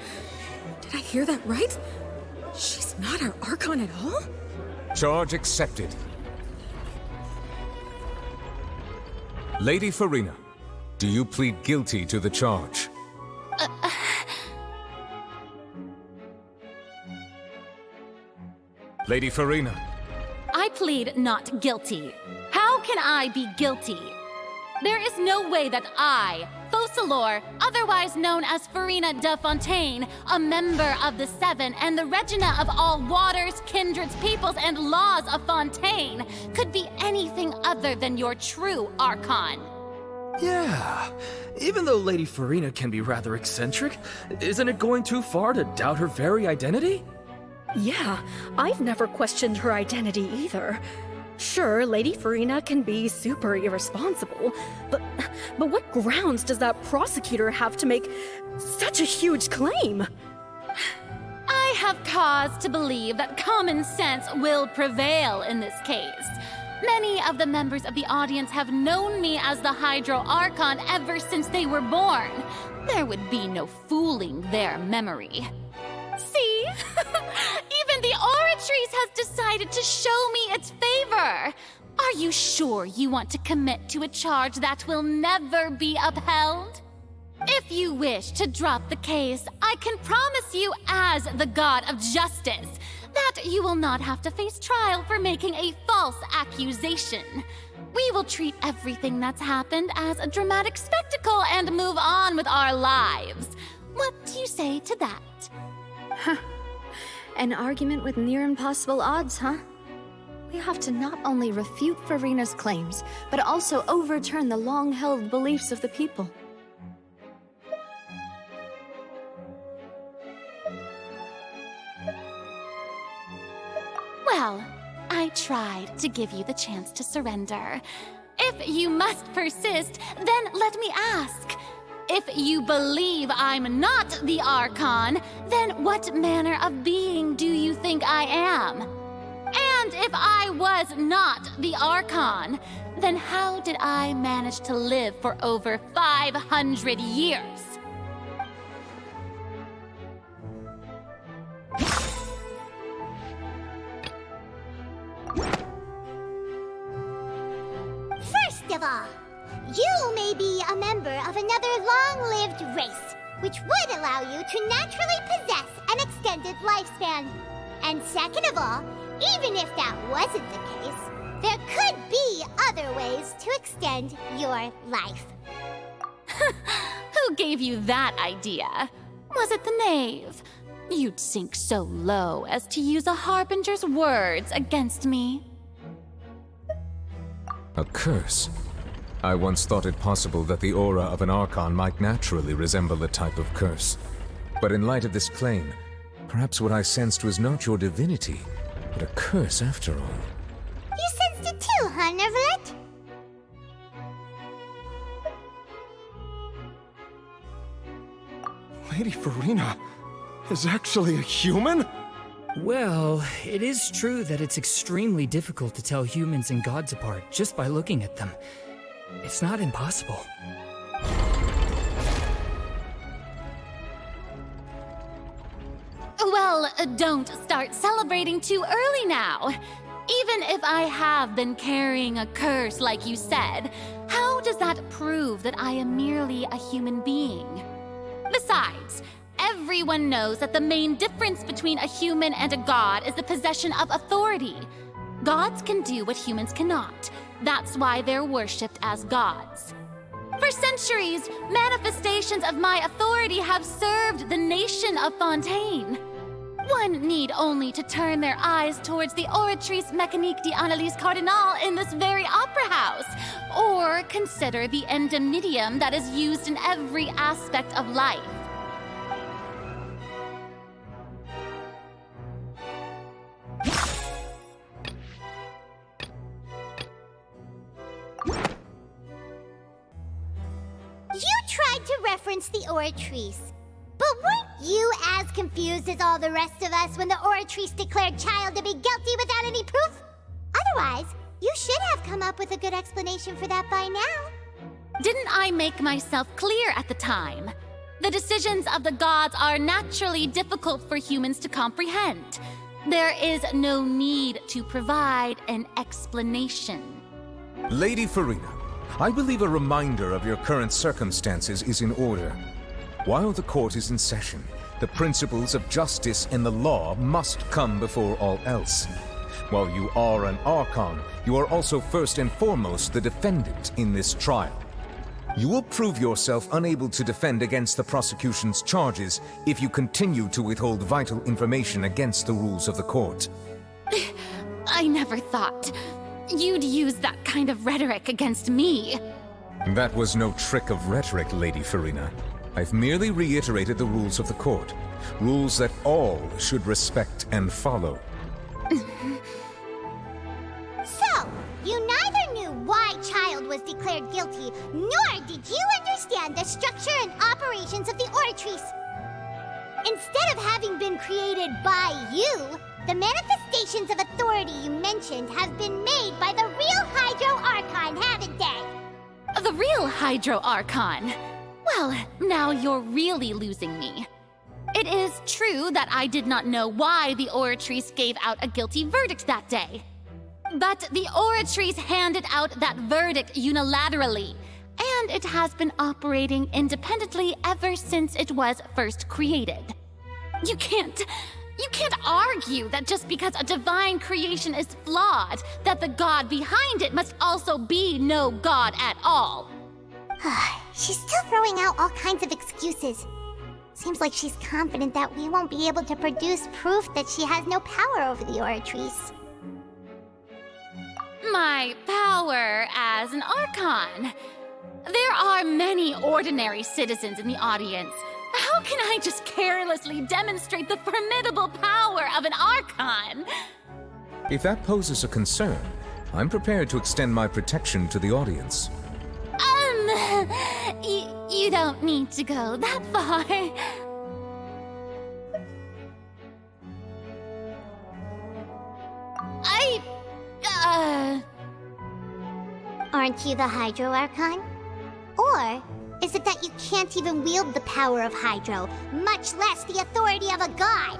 did I hear that right? She's not our Archon at all? Charge accepted. Lady Farina, do you plead guilty to the charge? Lady Farina. I plead not guilty. How can I be guilty? There is no way that I, Focalor, otherwise known as Farina de Fontaine, a member of the Seven and the Regina of all waters, kindreds, peoples, and laws of Fontaine, could be anything other than your true Archon. Yeah, even though Lady Farina can be rather eccentric, isn't it going too far to doubt her very identity? Yeah, I've never questioned her identity either. Sure, Lady Farina can be super irresponsible, but what grounds does that prosecutor have to make such a huge claim? I have cause to believe that common sense will prevail in this case. Many of the members of the audience have known me as the Hydro Archon ever since they were born. There would be no fooling their memory. See? Even the Oratrice has decided to show me its favor. Are you sure you want to commit to a charge that will never be upheld? If you wish to drop the case, I can promise you as the God of Justice that you will not have to face trial for making a false accusation. We will treat everything that's happened as a dramatic spectacle and move on with our lives. What do you say to that? Huh. An argument with near impossible odds, huh? We have to not only refute Farina's claims, but also overturn the long-held beliefs of the people. Well, I tried to give you the chance to surrender. If you must persist, then let me ask. If you believe I'm not the Archon, then what manner of being do you think I am? And if I was not the Archon, then how did I manage to live for over 500 years? First of all, You may be a member of another long-lived race, which would allow you to naturally possess an extended lifespan. And second of all, even if that wasn't the case, there could be other ways to extend your life. Who gave you that idea? Was it the knave? You'd sink so low as to use a harbinger's words against me. A curse? I once thought it possible that the aura of an Archon might naturally resemble a type of curse. But in light of this claim, perhaps what I sensed was not your divinity, but a curse after all. You sensed it too, huh, Neverlet? Lady Farina is actually a human? Well, it is true that it's extremely difficult to tell humans and gods apart just by looking at them. It's not impossible. Well, don't start celebrating too early now. Even if I have been carrying a curse like you said, how does that prove that I am merely a human being? Besides, everyone knows that the main difference between a human and a god is the possession of authority. Gods can do what humans cannot. That's why they're worshipped as gods. For centuries, manifestations of my authority have served the nation of Fontaine. One need only to turn their eyes towards the Oratrice Mécanique d'Analyse Cardinal in this very opera house, or consider the indemnitium that is used in every aspect of life. You tried to reference the Oratrice. But weren't you as confused as all the rest of us when the Oratrice declared Child to be guilty without any proof? Otherwise, you should have come up with a good explanation for that by now. Didn't I make myself clear at the time? The decisions of the gods are naturally difficult for humans to comprehend. There is no need to provide an explanation. Lady Farina, I believe a reminder of your current circumstances is in order. While the court is in session, the principles of justice and the law must come before all else. While you are an Archon, you are also first and foremost the defendant in this trial. You will prove yourself unable to defend against the prosecution's charges if you continue to withhold vital information against the rules of the court. I never thought you'd use that kind of rhetoric against me. That was no trick of rhetoric, Lady Farina. I've merely reiterated the rules of the court. Rules that all should respect and follow. So, you neither knew why Child was declared guilty, nor did you understand the structure and operations of the Oratrice. Instead of having been created by you, the manifestations of authority you mentioned have been made by the real Hydro Archon, haven't they? The real Hydro Archon? Well, now you're really losing me. It is true that I did not know why the Oratrice gave out a guilty verdict that day. But the Oratrice handed out that verdict unilaterally, and it has been operating independently ever since it was first created. You can't argue that just because a divine creation is flawed, that the god behind it must also be no god at all. She's still throwing out all kinds of excuses. Seems like she's confident that we won't be able to produce proof that she has no power over the Oratrice. My power as an Archon. There are many ordinary citizens in the audience. How can I just carelessly demonstrate the formidable power of an Archon? If that poses a concern, I'm prepared to extend my protection to the audience. You don't need to go that far. Aren't you the Hydro Archon? Or is it that you can't even wield the power of Hydro, much less the authority of a god?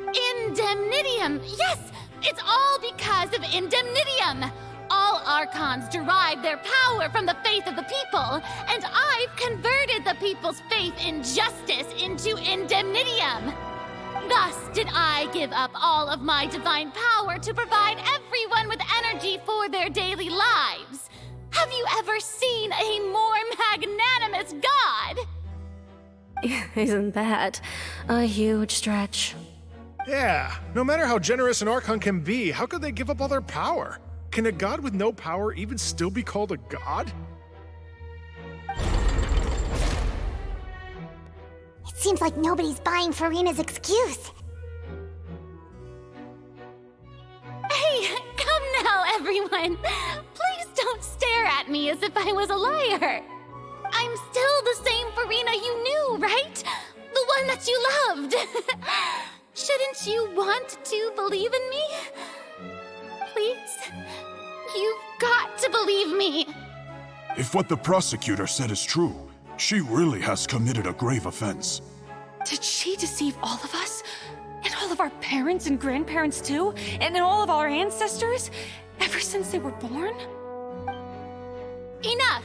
Indemnitium! Yes! It's all because of Indemnitium! All Archons derive their power from the faith of the people, and I've converted the people's faith in justice into indemnitium. Thus did I give up all of my divine power to provide everyone with energy for their daily lives. Have you ever seen a more magnanimous god? Isn't that a huge stretch? Yeah, no matter how generous an Archon can be, how could they give up all their power? Can a god with no power even still be called a god? It seems like nobody's buying Furina's excuse. Hey, come now, everyone. Please don't stare at me as if I was a liar. I'm still the same Furina you knew, right? The one that you loved. Shouldn't you want to believe in me? Please? You've got to believe me. If what the prosecutor said is true, she really has committed a grave offense. Did she deceive all of us? And all of our parents and grandparents too? And all of our ancestors? Ever since they were born? Enough!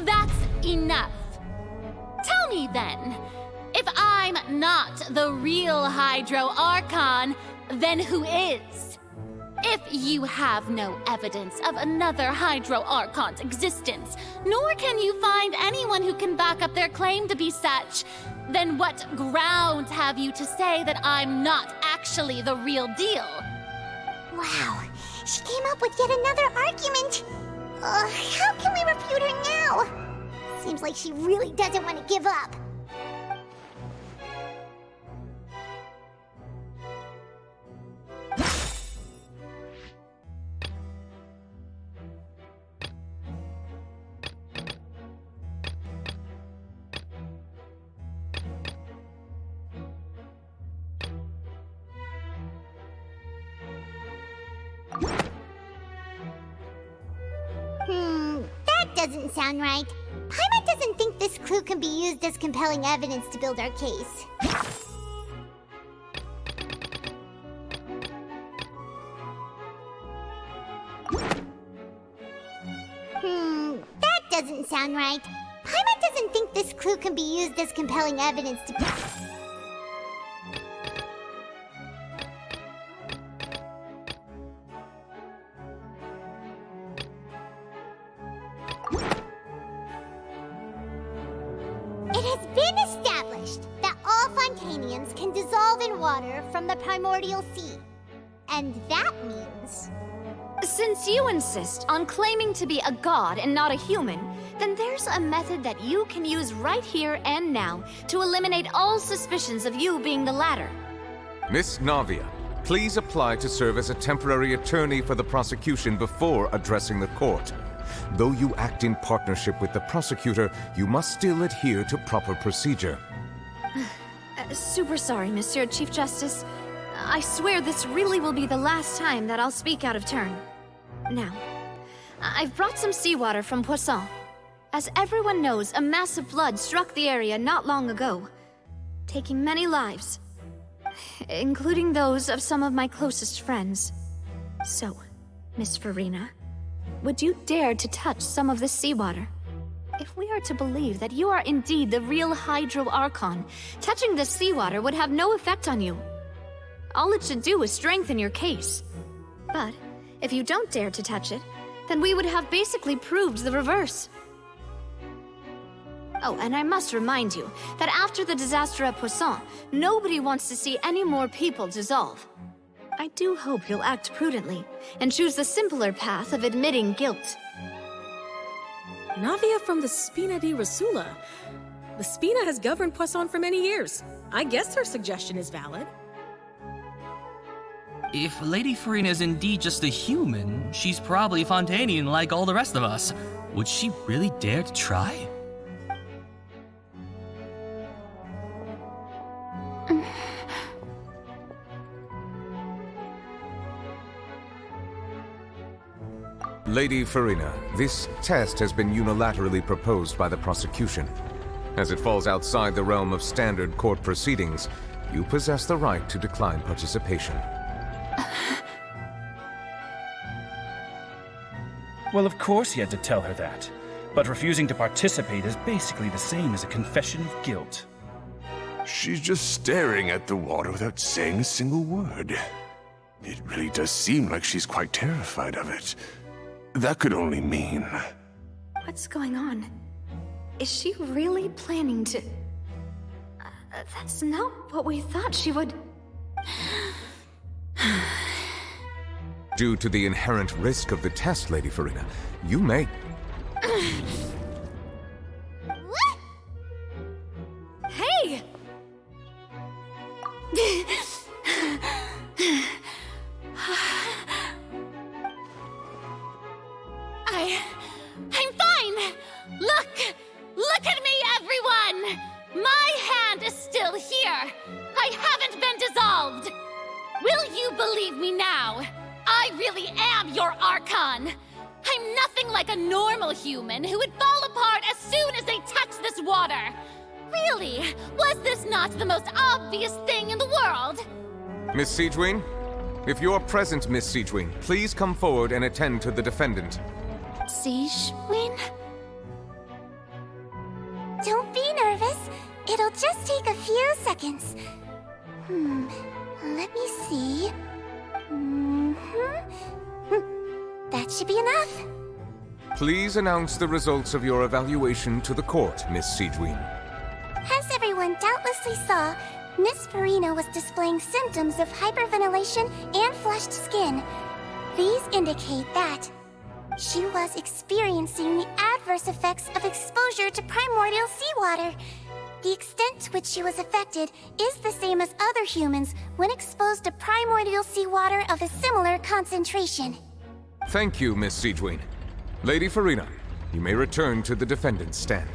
That's enough. Tell me then, if I'm not the real Hydro Archon, then who is? If you have no evidence of another Hydro Archon's existence, nor can you find anyone who can back up their claim to be such, then what grounds have you to say that I'm not actually the real deal? Wow, she came up with yet another argument. How can we refute her now? Seems like she really doesn't want to give up. That doesn't sound right. Paimon doesn't think this clue can be used as compelling evidence to build our case. That doesn't sound right. Paimon doesn't think this clue can be used as compelling evidence to... It has been established that all Fontanians can dissolve in water from the primordial sea. And that means... Since you insist on claiming to be a god and not a human, then there's a method that you can use right here and now to eliminate all suspicions of you being the latter. Miss Navia, please apply to serve as a temporary attorney for the prosecution before addressing the court. Though you act in partnership with the prosecutor, you must still adhere to proper procedure. Super sorry, Monsieur Chief Justice. I swear this really will be the last time that I'll speak out of turn. Now, I've brought some seawater from Poisson. As everyone knows, a massive flood struck the area not long ago, taking many lives, including those of some of my closest friends. So, Miss Furina, would you dare to touch some of this seawater? If we are to believe that you are indeed the real Hydro Archon, touching this seawater would have no effect on you. All it should do is strengthen your case. But if you don't dare to touch it, then we would have basically proved the reverse. Oh, and I must remind you that after the disaster at Poisson, nobody wants to see any more people dissolve. I do hope you'll act prudently and choose the simpler path of admitting guilt. Navia from the Spina di Rasula. The Spina has governed Poisson for many years. I guess her suggestion is valid. If Lady Furina is indeed just a human, she's probably Fontanian like all the rest of us. Would she really dare to try? Lady Furina, this test has been unilaterally proposed by the prosecution. As it falls outside the realm of standard court proceedings, you possess the right to decline participation. Well, of course he had to tell her that. But refusing to participate is basically the same as a confession of guilt. She's just staring at the water without saying a single word. It really does seem like she's quite terrified of it. That could only mean... What's going on? Is she really planning to... that's not what we thought she would... Due to the inherent risk of the test, Lady Farina, you may... What? Hey! I'm fine! Look at me, everyone! My hand is still here! I haven't been dissolved! Will you believe me now? I really am your Archon! I'm nothing like a normal human who would fall apart as soon as they touch this water! Really? Was this not the most obvious thing in the world? Miss Siegewien? If you are present, Miss Siegewien, please come forward and attend to the defendant. Siegewien? Don't be nervous. It'll just take a few seconds. Let me see. That should be enough. Please announce the results of your evaluation to the court, Miss Siegewien. As everyone doubtlessly saw, Miss Farina was displaying symptoms of hyperventilation and flushed skin. These indicate that she was experiencing the adverse effects of exposure to primordial seawater. The extent to which she was affected is the same as other humans when exposed to primordial seawater of a similar concentration. Thank you, Miss Siegewien. Lady Farina, you may return to the defendant's stand.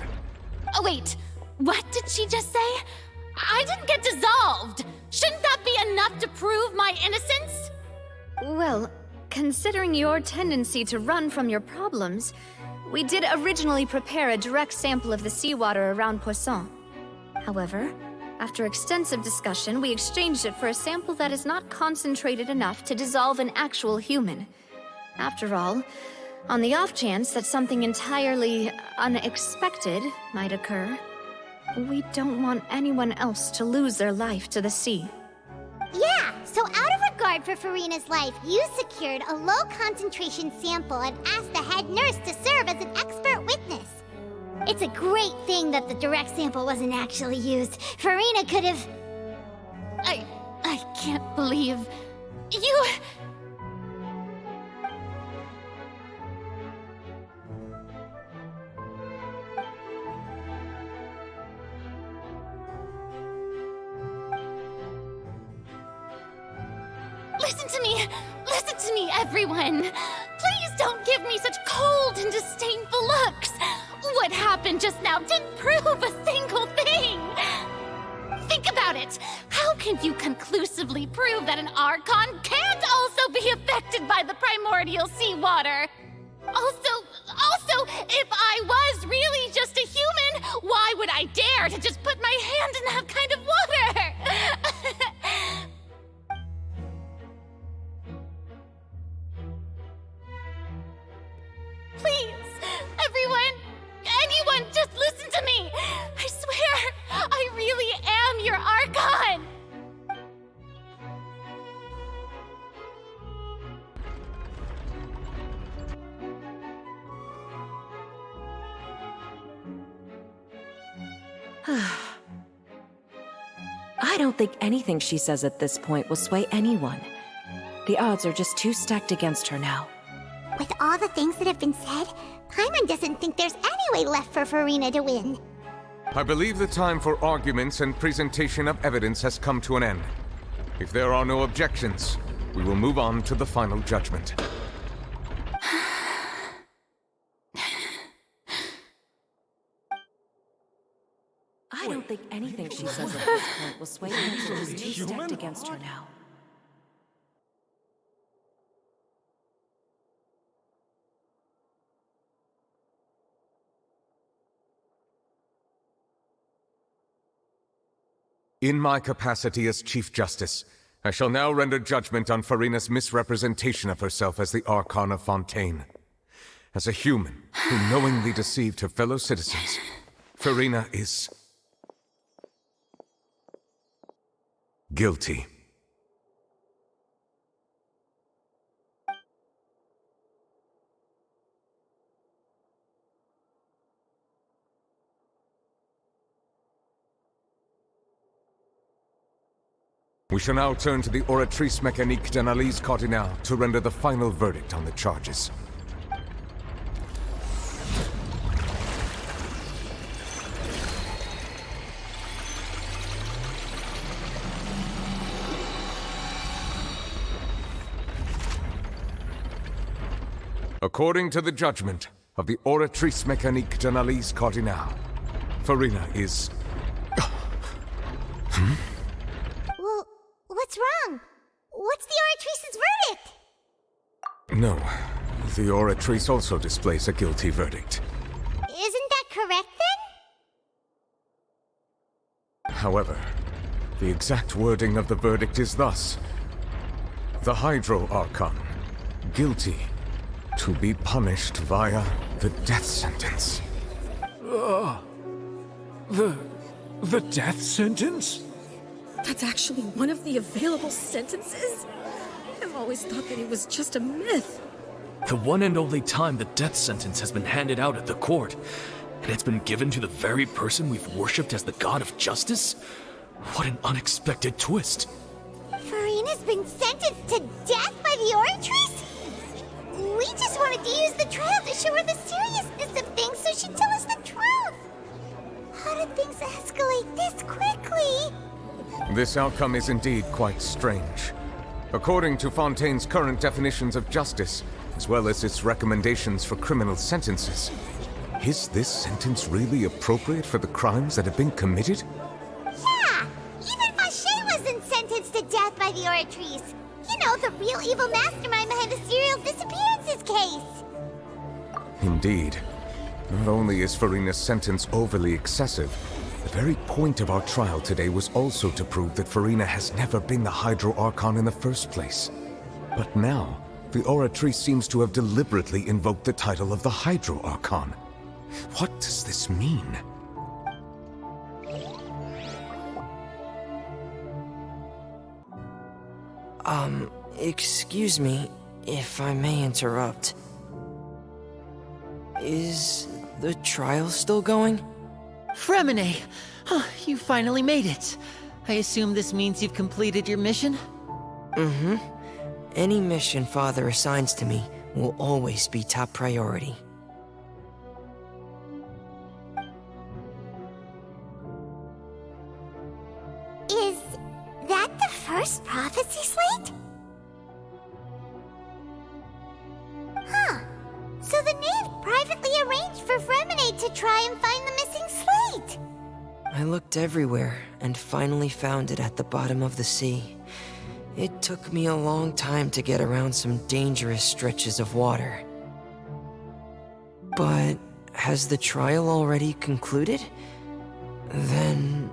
Oh, wait. What did she just say? I didn't get dissolved! Shouldn't that be enough to prove my innocence? Well, considering your tendency to run from your problems, we did originally prepare a direct sample of the seawater around Poisson. However, after extensive discussion, we exchanged it for a sample that is not concentrated enough to dissolve an actual human. After all, on the off chance that something entirely unexpected might occur, we don't want anyone else to lose their life to the sea. Yeah, so out of regard for Farina's life, you secured a low-concentration sample and asked the head nurse to serve as an expert witness. It's a great thing that the direct sample wasn't actually used. Farina could have... I can't believe... You... Listen to me, everyone! Please don't give me such cold and disdainful looks! What happened just now didn't prove a single thing! Think about it! How can you conclusively prove that an Archon can't also be affected by the primordial seawater? Also, if I was really just a human, why would I dare to just put my hand in that kind of water? Please, anyone, just listen to me! I swear, I really am your Archon! I don't think anything she says at this point will sway anyone. The odds are just too stacked against her now. With all the things that have been said, Paimon doesn't think there's any way left for Farina to win. I believe the time for arguments and presentation of evidence has come to an end. If there are no objections, we will move on to the final judgment. I don't think anything she says at this point will sway anyone. She's too stacked against her now. In my capacity as Chief Justice, I shall now render judgment on Farina's misrepresentation of herself as the Archon of Fontaine. as a human who knowingly deceived her fellow citizens, Farina is guilty. We shall now turn to the Oratrice Mécanique d'Analyse Cardinale to render the final verdict on the charges. According to the judgment of the Oratrice Mécanique d'Analyse Cardinale, Farina is... Well, what's wrong? What's the Oratrice's verdict? No, the Oratrice also displays a guilty verdict. Isn't that correct then? However, the exact wording of the verdict is thus: the Hydro Archon, guilty, to be punished via the death sentence. The death sentence? That's actually one of the available sentences? I've always thought that it was just a myth. The one and only time the death sentence has been handed out at the court, and it's been given to the very person we've worshipped as the god of justice? What an unexpected twist. Farina's been sentenced to death by the Oratrice? We just wanted to use the trial to show her the seriousness of things so she'd tell us the truth. How did things escalate this quickly? This outcome is indeed quite strange. According to Fontaine's current definitions of justice, as well as its recommendations for criminal sentences, is this sentence really appropriate for the crimes that have been committed? Yeah! Even Fauché wasn't sentenced to death by the Oratrice. You know, the real evil mastermind behind the serial disappearances case. Indeed. Not only is Farina's sentence overly excessive, the very point of our trial today was also to prove that Farina has never been the Hydro Archon in the first place. But now, the Oratrice seems to have deliberately invoked the title of the Hydro Archon. What does this mean? Excuse me, if I may interrupt. Is the trial still going? Fremine! Oh, you finally made it. I assume this means you've completed your mission? Mm-hmm. Any mission Father assigns to me will always be top priority. Is that the first prophecy slate? Huh. So the knave privately arranged for Fremine to try and find the missing slate. I looked everywhere and finally found it at the bottom of the sea. It took me a long time to get around some dangerous stretches of water. But has the trial already concluded? Then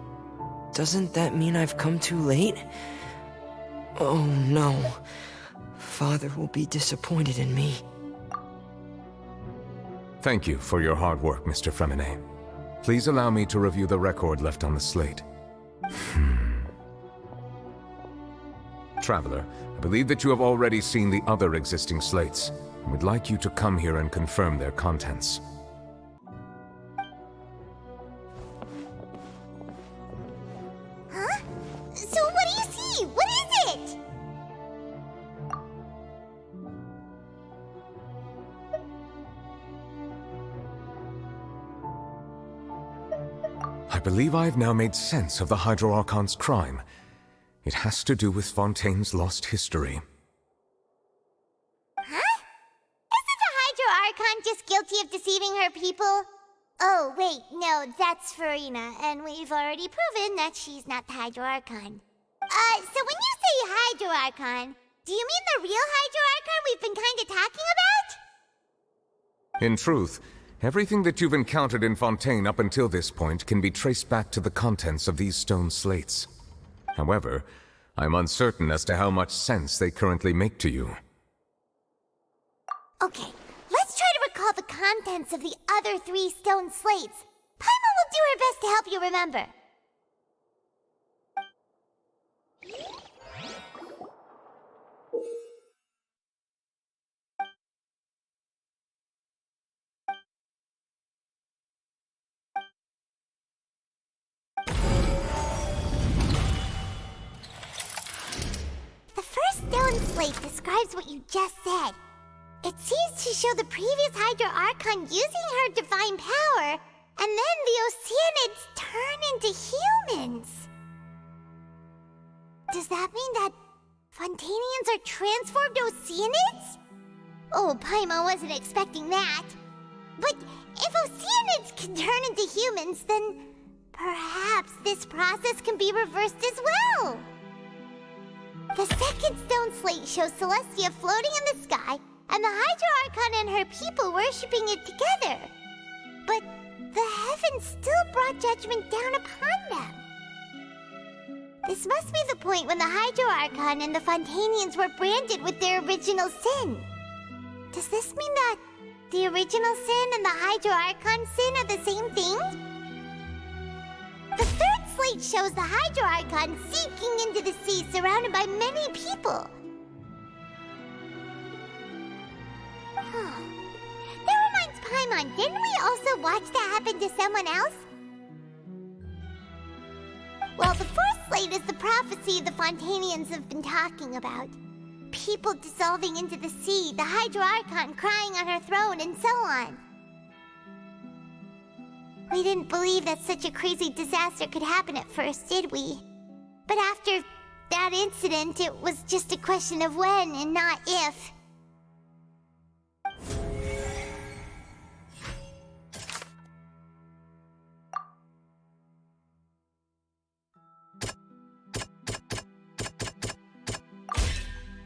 doesn't that mean I've come too late? Oh no. Father will be disappointed in me. Thank you for your hard work, Mr. Fremine. Please allow me to review the record left on the slate. Traveler, I believe that you have already seen the other existing slates, and would like you to come here and confirm their contents. Huh? So what do you see? What is it? I believe I have now made sense of the Hydro Archon's crime. It has to do with Fontaine's lost history. Huh? Isn't the Hydro Archon just guilty of deceiving her people? Oh, wait, no, that's Farina, and we've already proven that she's not the Hydro Archon. So when you say Hydro Archon, do you mean the real Hydro Archon we've been kinda talking about? In truth, everything that you've encountered in Fontaine up until this point can be traced back to the contents of these stone slates. However, I'm uncertain as to how much sense they currently make to you. Okay, let's try to recall the contents of the other 3 stone slates. Paimon will do her best to help you remember. The first stone slate describes what you just said. It seems to show the previous Hydro Archon using her divine power, and then the Oceanids turn into humans. Does that mean that Fontanians are transformed Oceanids? Oh, Paimon wasn't expecting that. But if Oceanids can turn into humans, then perhaps this process can be reversed as well. The second stone slate shows Celestia floating in the sky, and the Hydro Archon and her people worshipping it together. But the heavens still brought judgment down upon them. This must be the point when the Hydro Archon and the Fontanians were branded with their original sin. Does this mean that the original sin and the Hydro Archon sin are the same thing? The third slate shows the Hydro Archon sinking into the sea surrounded by many people. That reminds Paimon, didn't we also watch that happen to someone else? Well, the fourth slate is the prophecy the Fontanians have been talking about. People dissolving into the sea, the Hydro Archon crying on her throne, and so on. We didn't believe that such a crazy disaster could happen at first, did we? But after that incident, it was just a question of when and not if.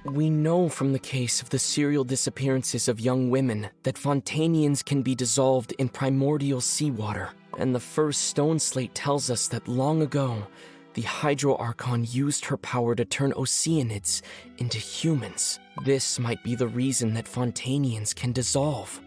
We know from the case of the serial disappearances of young women that Fontanians can be dissolved in primordial seawater, and the first stone slate tells us that long ago, the Hydro Archon used her power to turn Oceanids into humans. This might be the reason that Fontanians can dissolve.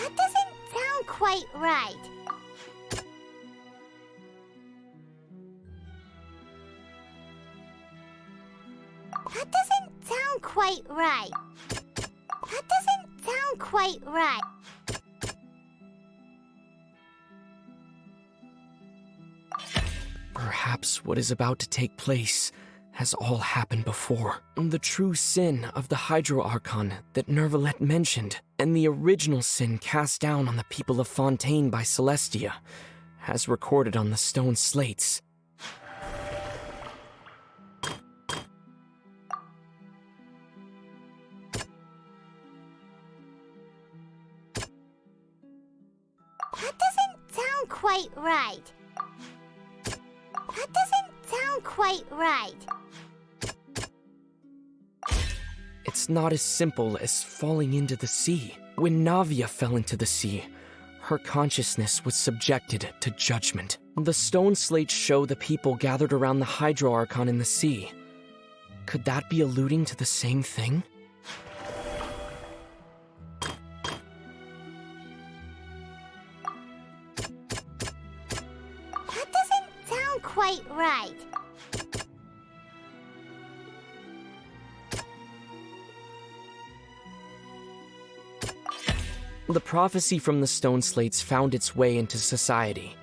That doesn't sound quite right. That doesn't sound quite right. That doesn't sound quite right. Perhaps what is about to take place has all happened before. The true sin of the Hydro Archon that Nervalette mentioned, and the original sin cast down on the people of Fontaine by Celestia, as recorded on the stone slates. That doesn't sound quite right. That doesn't sound quite right. It's not as simple as falling into the sea. When Navia fell into the sea, her consciousness was subjected to judgment. The stone slates show the people gathered around the Hydro Archon in the sea. Could that be alluding to the same thing? That doesn't sound quite right. The prophecy from the stone slates found its way into society,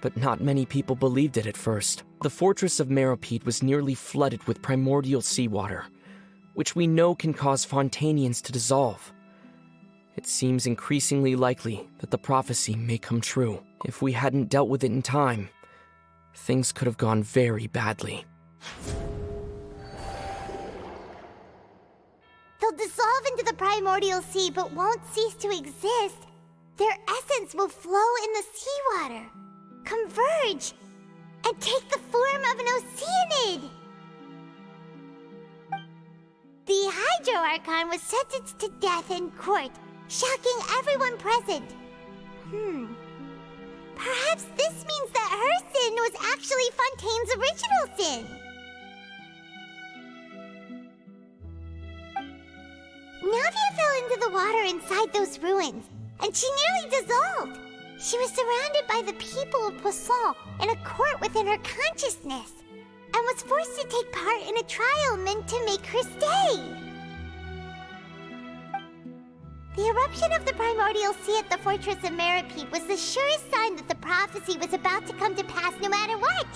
but not many people believed it at first. The fortress of Meropide was nearly flooded with primordial seawater, which we know can cause Fontanians to dissolve. It seems increasingly likely that the prophecy may come true. If we hadn't dealt with it in time, things could have gone very badly. They'll dissolve into the primordial sea but won't cease to exist. Their essence will flow in the seawater, converge, and take the form of an Oceanid. The Hydro Archon was sentenced to death in court, shocking everyone present. Perhaps this means that her sin was actually Fontaine's original sin. Navia fell into the water inside those ruins, and she nearly dissolved. She was surrounded by the people of Poisson in a court within her consciousness, and was forced to take part in a trial meant to make her stay. The eruption of the primordial sea at the fortress of Meripede was the surest sign that the prophecy was about to come to pass no matter what.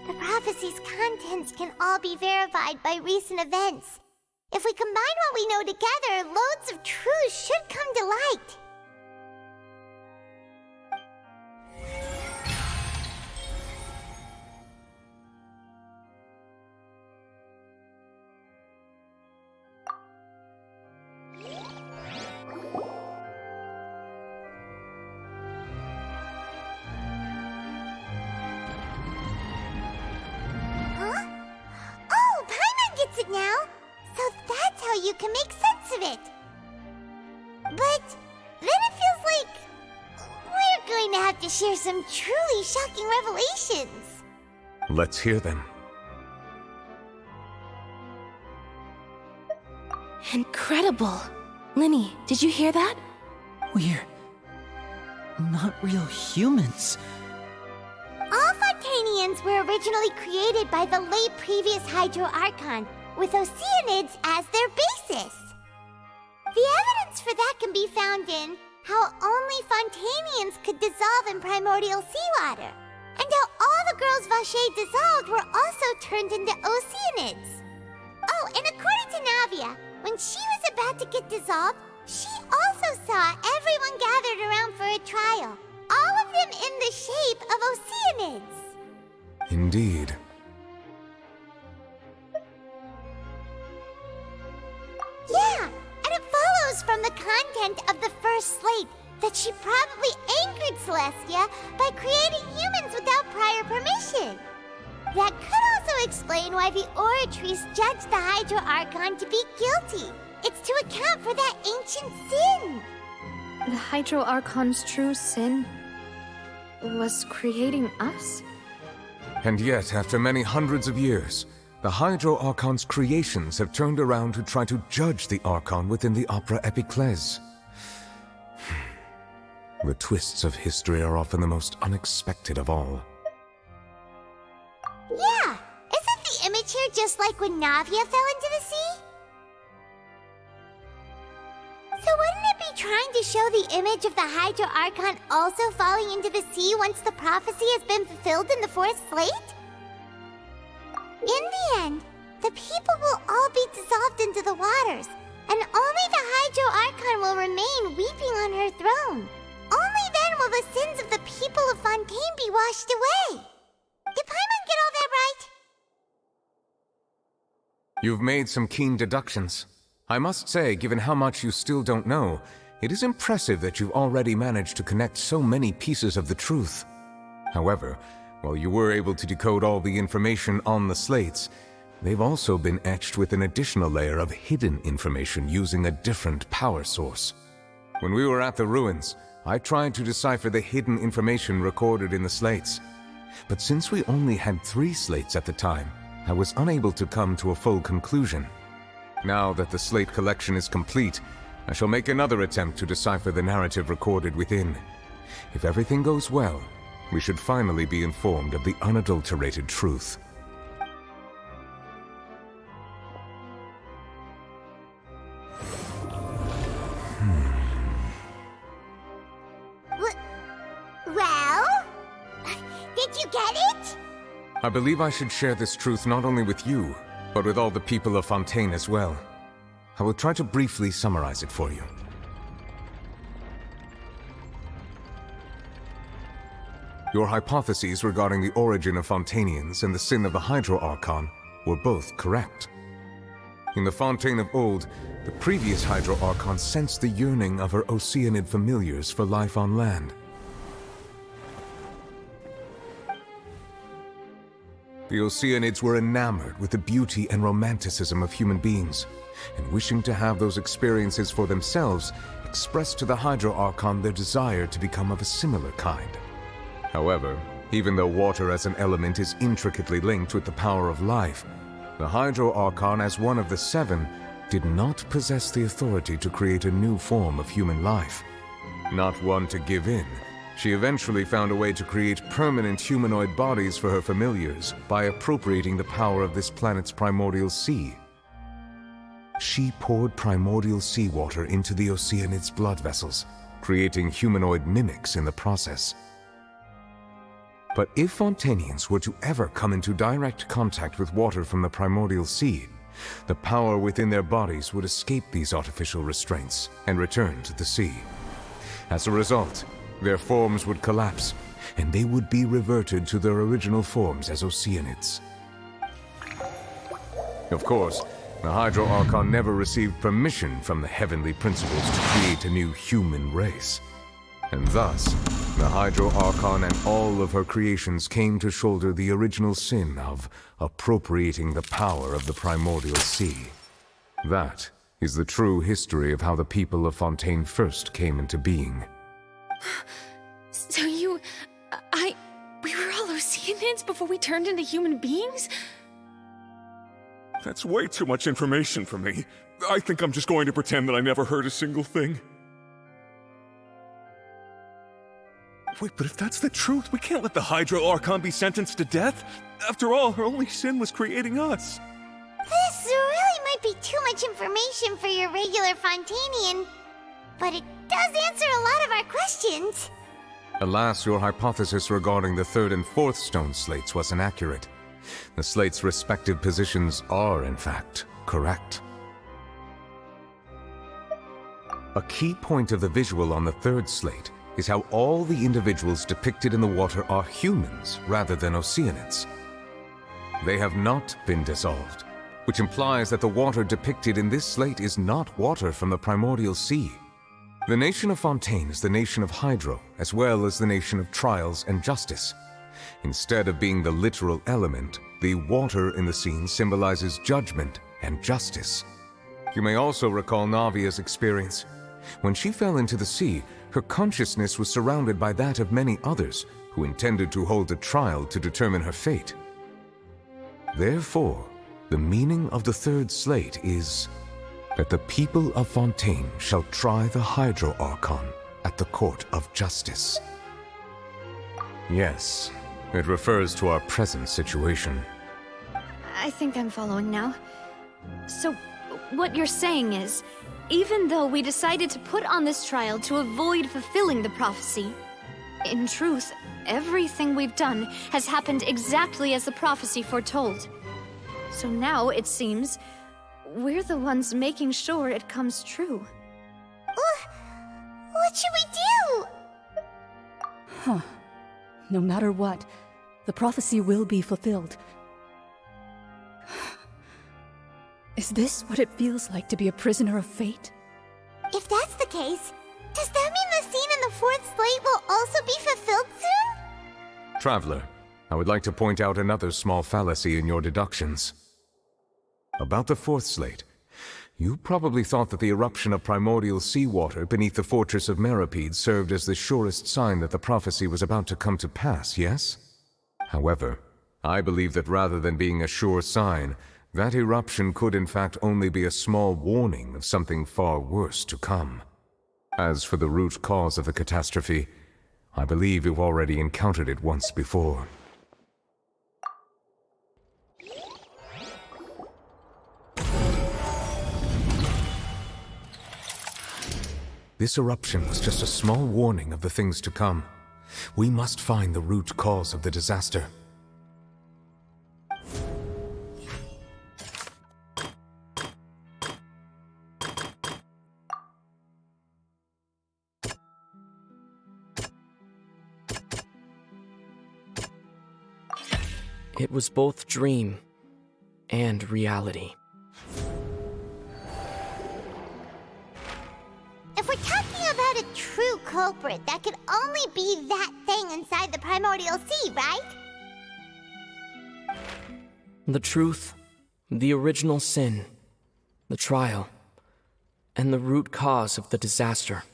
The prophecy's contents can all be verified by recent events. If we combine what we know together, loads of truth should come to light. It now, so that's how you can make sense of it. But then it feels like we're going to have to share some truly shocking revelations. Let's hear them. Incredible. Linny, did you hear that? We're not real humans. All Fontanians were originally created by the late previous Hydro Archon, with Oceanids as their basis. The evidence for that can be found in how only Fontanians could dissolve in primordial seawater, and how all the girls Vacher dissolved were also turned into Oceanids. Oh, and according to Navia, when she was about to get dissolved, she also saw everyone gathered around for a trial, all of them in the shape of Oceanids. Indeed. Yeah, and it follows from the content of the first slate that she probably angered Celestia by creating humans without prior permission. That could also explain why the Oratrice judged the Hydro Archon to be guilty. It's to account for that ancient sin. The Hydro Archon's true sin was creating us? And yet, after many hundreds of years, the Hydro Archon's creations have turned around to try to judge the Archon within the Opera Epiclese. The twists of history are often the most unexpected of all. Yeah, isn't the image here just like when Navia fell into the sea? So wouldn't it be trying to show the image of the Hydro Archon also falling into the sea once the prophecy has been fulfilled in the fourth slate? In the end, the people will all be dissolved into the waters, and only the Hydro Archon will remain weeping on her throne. Only then will the sins of the people of Fontaine be washed away. Did Paimon get all that right? You've made some keen deductions. I must say, given how much you still don't know, it is impressive that you've already managed to connect so many pieces of the truth. However, while you were able to decode all the information on the slates, they've also been etched with an additional layer of hidden information using a different power source. When we were at the ruins, I tried to decipher the hidden information recorded in the slates. But since we only had 3 slates at the time, I was unable to come to a full conclusion. Now that the slate collection is complete, I shall make another attempt to decipher the narrative recorded within. If everything goes well, we should finally be informed of the unadulterated truth. Well? Did you get it? I believe I should share this truth not only with you, but with all the people of Fontaine as well. I will try to briefly summarize it for you. Your hypotheses regarding the origin of Fontanians and the sin of the Hydro Archon were both correct. In the Fontaine of old, the previous Hydro Archon sensed the yearning of her Oceanid familiars for life on land. The Oceanids were enamored with the beauty and romanticism of human beings, and wishing to have those experiences for themselves, expressed to the Hydro Archon their desire to become of a similar kind. However, even though water as an element is intricately linked with the power of life, the Hydro Archon, as one of the seven, did not possess the authority to create a new form of human life. Not one to give in, she eventually found a way to create permanent humanoid bodies for her familiars by appropriating the power of this planet's primordial sea. She poured primordial seawater into the Oceanids' blood vessels, creating humanoid mimics in the process. But if Fontanians were to ever come into direct contact with water from the primordial sea, the power within their bodies would escape these artificial restraints and return to the sea. As a result, their forms would collapse, and they would be reverted to their original forms as Oceanids. Of course, the Hydro Archon never received permission from the heavenly principles to create a new human race. And thus, the Hydro Archon and all of her creations came to shoulder the original sin of appropriating the power of the primordial sea. That is the true history of how the people of Fontaine first came into being. So we were all Oceanids before we turned into human beings? That's way too much information for me. I think I'm just going to pretend that I never heard a single thing. Wait, but if that's the truth, we can't let the Hydro Archon be sentenced to death. After all, her only sin was creating us. This really might be too much information for your regular Fontanian, but it does answer a lot of our questions. Alas, your hypothesis regarding the third and fourth stone slates was inaccurate. The slates' respective positions are, in fact, correct. A key point of the visual on the third slate is how all the individuals depicted in the water are humans rather than Oceanids. They have not been dissolved, which implies that the water depicted in this slate is not water from the primordial sea. The nation of Fontaine is the nation of Hydro, as well as the nation of trials and justice. Instead of being the literal element, the water in the scene symbolizes judgment and justice. You may also recall Navia's experience. When she fell into the sea, her consciousness was surrounded by that of many others who intended to hold a trial to determine her fate. Therefore, the meaning of the third slate is that the people of Fontaine shall try the Hydro Archon at the court of justice. Yes, it refers to our present situation. I think I'm following now. So, what you're saying is, even though we decided to put on this trial to avoid fulfilling the prophecy, in truth, everything we've done has happened exactly as the prophecy foretold. So now, it seems, we're the ones making sure it comes true. What should we do? Huh. No matter what, the prophecy will be fulfilled. Is this what it feels like to be a prisoner of fate? If that's the case, does that mean the scene in the fourth slate will also be fulfilled soon? Traveler, I would like to point out another small fallacy in your deductions. About the fourth slate, you probably thought that the eruption of primordial seawater beneath the fortress of Meripede served as the surest sign that the prophecy was about to come to pass, yes? However, I believe that rather than being a sure sign, that eruption could in fact only be a small warning of something far worse to come. As for the root cause of the catastrophe, I believe you've already encountered it once before. This eruption was just a small warning of the things to come. We must find the root cause of the disaster. It was both dream and reality. If we're talking about a true culprit, that could only be that thing inside the primordial sea, right? The truth, the original sin, the trial, and the root cause of the disaster.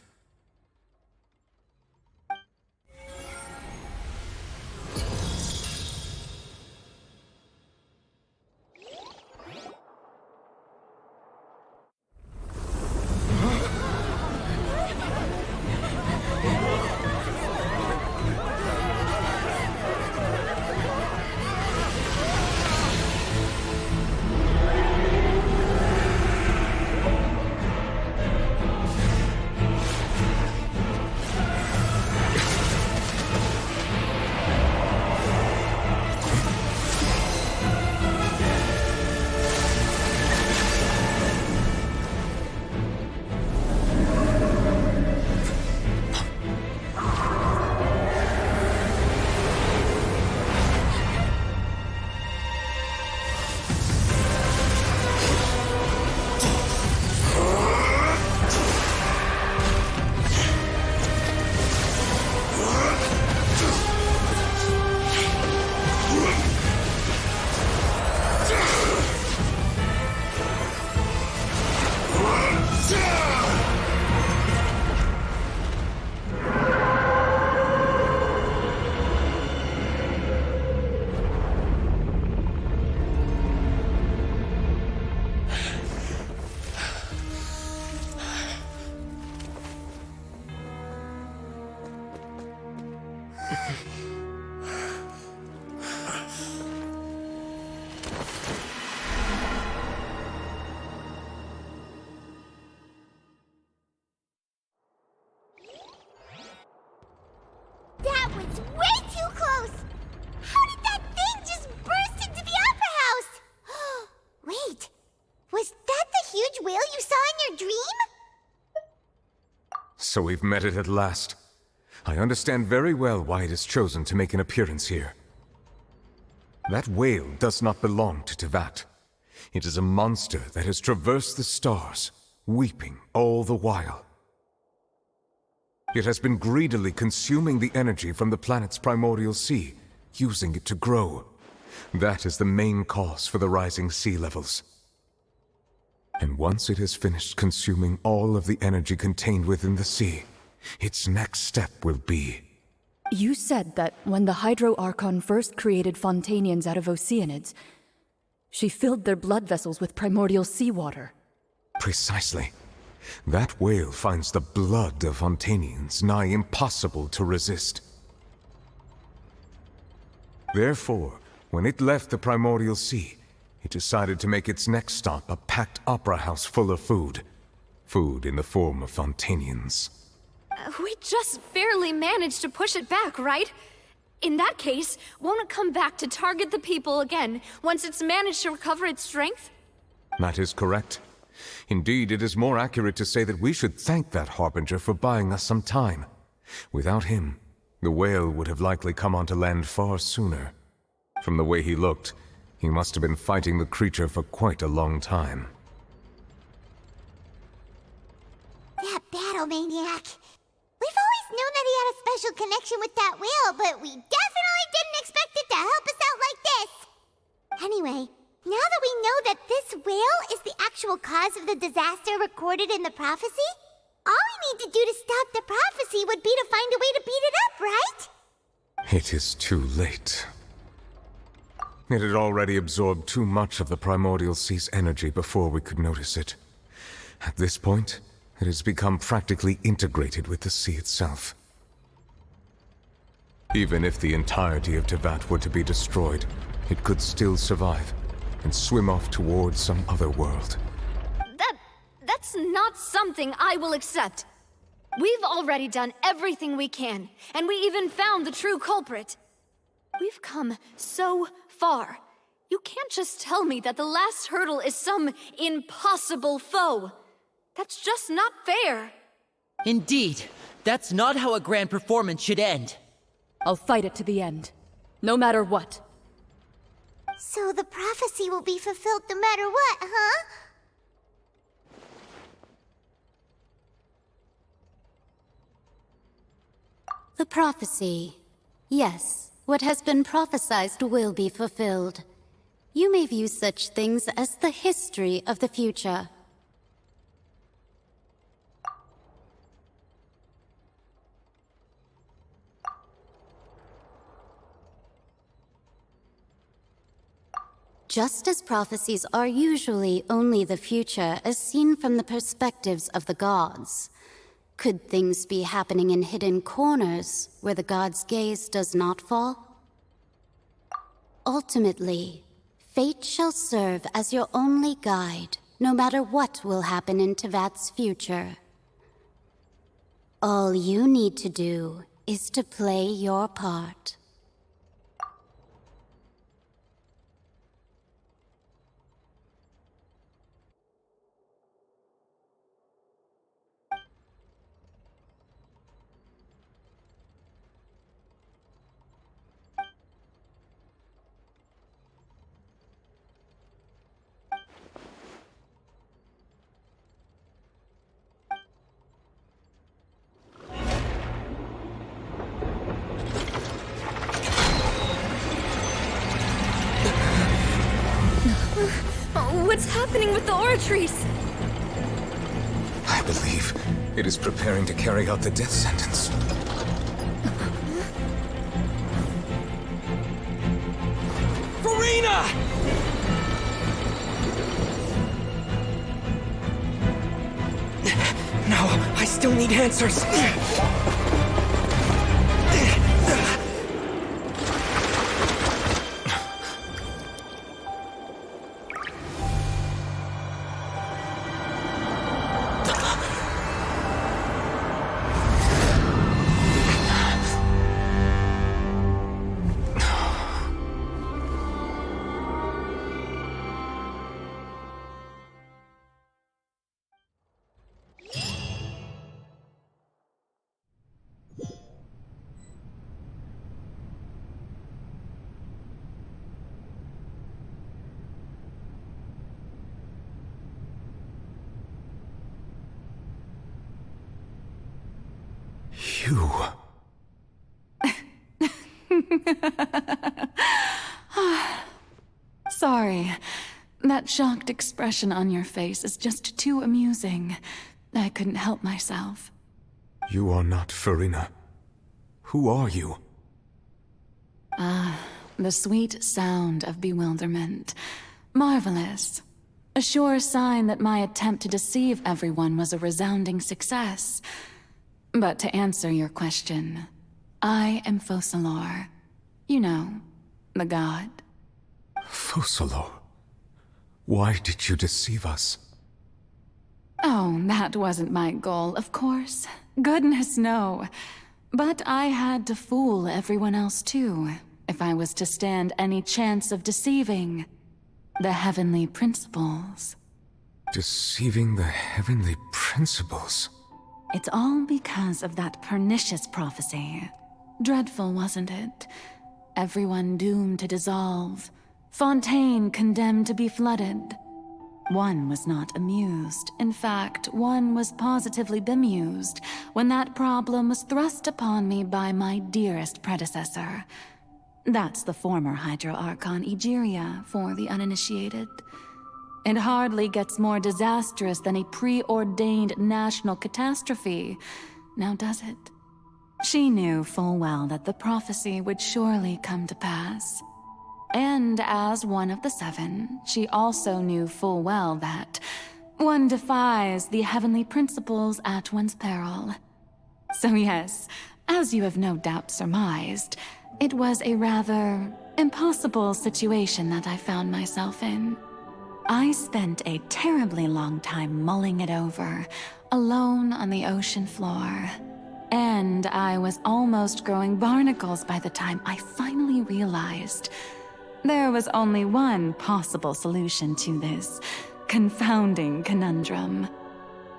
That was way too close! How did that thing just burst into the Opera House? Wait, was that the huge whale you saw in your dream? So we've met it at last. I understand very well why it has chosen to make an appearance here. That whale does not belong to Tevat. It is a monster that has traversed the stars, weeping all the while. It has been greedily consuming the energy from the planet's primordial sea, using it to grow. That is the main cause for the rising sea levels. And once it has finished consuming all of the energy contained within the sea, its next step will be... You said that when the Hydro Archon first created Fontanians out of Oceanids, she filled their blood vessels with primordial seawater. Precisely. That whale finds the blood of Fontanians nigh impossible to resist. Therefore, when it left the primordial sea, it decided to make its next stop a packed opera house full of food. Food in the form of Fontanians. We just barely managed to push it back, right? In that case, won't it come back to target the people again once it's managed to recover its strength? That is correct. Indeed, it is more accurate to say that we should thank that Harbinger for buying us some time. Without him, the whale would have likely come onto land far sooner. From the way he looked, he must have been fighting the creature for quite a long time. That battle maniac. We've always known that he had a special connection with that whale, but we definitely didn't expect it to help us out like this. Anyway, now that we know that this whale is the actual cause of the disaster recorded in the prophecy, all we need to do to stop the prophecy would be to find a way to beat it up, right? It is too late. It had already absorbed too much of the primordial sea's energy before we could notice it. At this point, it has become practically integrated with the sea itself. Even if the entirety of Tevat were to be destroyed, it could still survive and swim off towards some other world. That's not something I will accept. We've already done everything we can, and we even found the true culprit. We've come so far. You can't just tell me that the last hurdle is some impossible foe. That's just not fair. Indeed, that's not how a grand performance should end. I'll fight it to the end, no matter what. So the prophecy will be fulfilled no matter what, huh? The prophecy. Yes, what has been prophesized will be fulfilled. You may view such things as the history of the future. Just as prophecies are usually only the future as seen from the perspectives of the gods, could things be happening in hidden corners where the gods' gaze does not fall? Ultimately, fate shall serve as your only guide, no matter what will happen in Tevat's future. All you need to do is to play your part. What's happening with the oratories? I believe it is preparing to carry out the death sentence. Furina! No, I still need answers. You... Sorry. That shocked expression on your face is just too amusing. I couldn't help myself. You are not Furina. Who are you? The sweet sound of bewilderment. Marvelous. A sure sign that my attempt to deceive everyone was a resounding success. But to answer your question, I am Focalor. You know, the god. Focalor? Why did you deceive us? Oh, that wasn't my goal, of course. Goodness, no. But I had to fool everyone else too, if I was to stand any chance of deceiving the heavenly principles. Deceiving the heavenly principles? It's all because of that pernicious prophecy. Dreadful, wasn't it? Everyone doomed to dissolve. Fontaine condemned to be flooded. One was not amused. In fact, one was positively bemused when that problem was thrust upon me by my dearest predecessor. That's the former Hydro Archon Egeria, for the uninitiated. It hardly gets more disastrous than a preordained national catastrophe, now does it? She knew full well that the prophecy would surely come to pass. And as one of the seven, she also knew full well that one defies the heavenly principles at one's peril. So yes, as you have no doubt surmised, it was a rather impossible situation that I found myself in. I spent a terribly long time mulling it over, alone on the ocean floor. And I was almost growing barnacles by the time I finally realized there was only one possible solution to this confounding conundrum.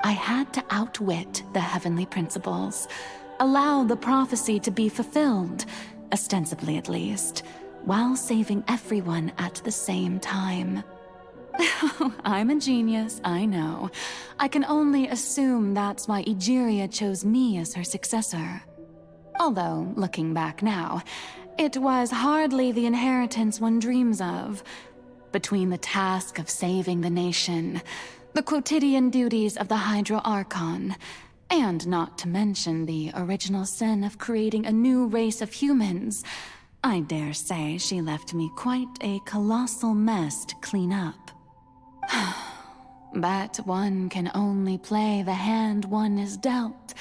I had to outwit the heavenly principles, allow the prophecy to be fulfilled, ostensibly at least, while saving everyone at the same time. I'm a genius, I know. I can only assume that's why Egeria chose me as her successor. Although, looking back now, it was hardly the inheritance one dreams of. between the task of saving the nation, the quotidian duties of the Hydro Archon, and not to mention the original sin of creating a new race of humans, I dare say she left me quite a colossal mess to clean up. But one can only play the hand one is dealt.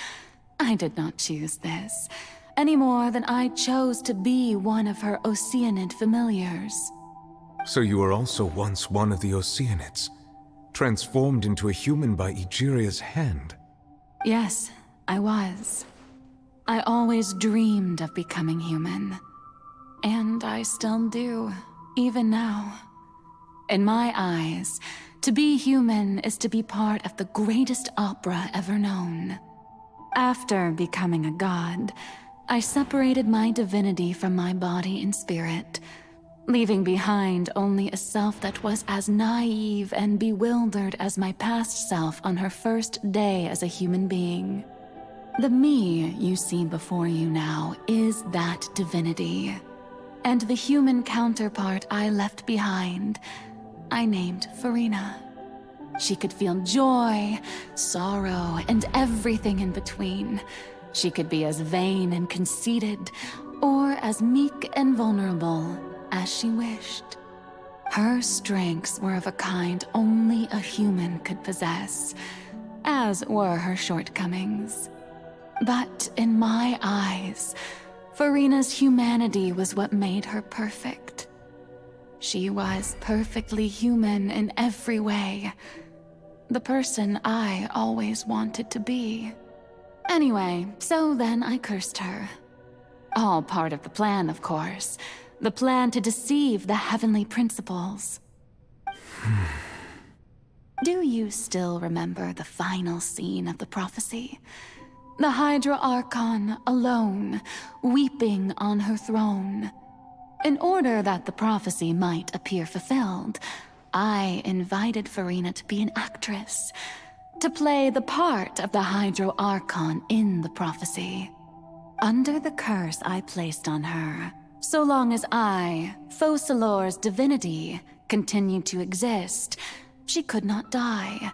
I did not choose this, any more than I chose to be one of her Oceanid familiars. So you were also once one of the Oceanids, transformed into a human by Egeria's hand. Yes, I was. I always dreamed of becoming human. And I still do, even now. In my eyes, to be human is to be part of the greatest opera ever known. After becoming a god, I separated my divinity from my body and spirit, leaving behind only a self that was as naive and bewildered as my past self on her first day as a human being. The me you see before you now is that divinity. And the human counterpart I left behind, I named Farina. She could feel joy, sorrow, and everything in between. She could be as vain and conceited, or as meek and vulnerable as she wished. Her strengths were of a kind only a human could possess, as were her shortcomings. But in my eyes, Farina's humanity was what made her perfect. She was perfectly human in every way. The person I always wanted to be. Anyway, so then I cursed her. All part of the plan, of course. The plan to deceive the heavenly principles. Do you still remember the final scene of the prophecy? The Hydra Archon alone, weeping on her throne. In order that the prophecy might appear fulfilled, I invited Farina to be an actress, to play the part of the Hydro Archon in the prophecy. Under the curse I placed on her, so long as I, Focalor's divinity, continued to exist, she could not die.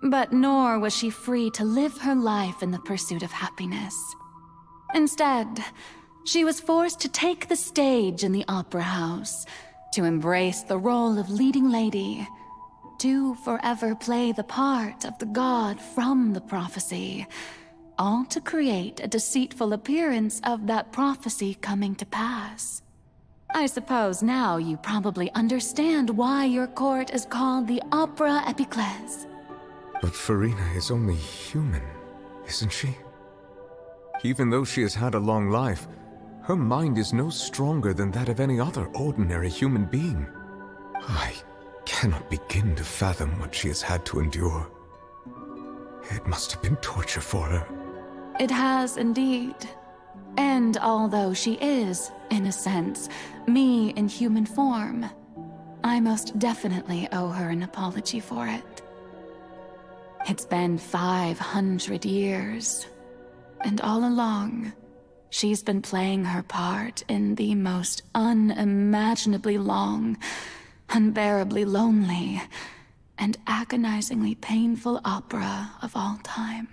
But nor was she free to live her life in the pursuit of happiness. Instead, she was forced to take the stage in the opera house, to embrace the role of leading lady, to forever play the part of the god from the prophecy, all to create a deceitful appearance of that prophecy coming to pass. I suppose now you probably understand why your court is called the Opera Epiclese. But Farina is only human, isn't she? Even though she has had a long life, her mind is no stronger than that of any other ordinary human being. I cannot begin to fathom what she has had to endure. It must have been torture for her. It has indeed. And although she is, in a sense, me in human form, I most definitely owe her an apology for it. It's been 500 years, and all along, she's been playing her part in the most unimaginably long, unbearably lonely, and agonizingly painful opera of all time.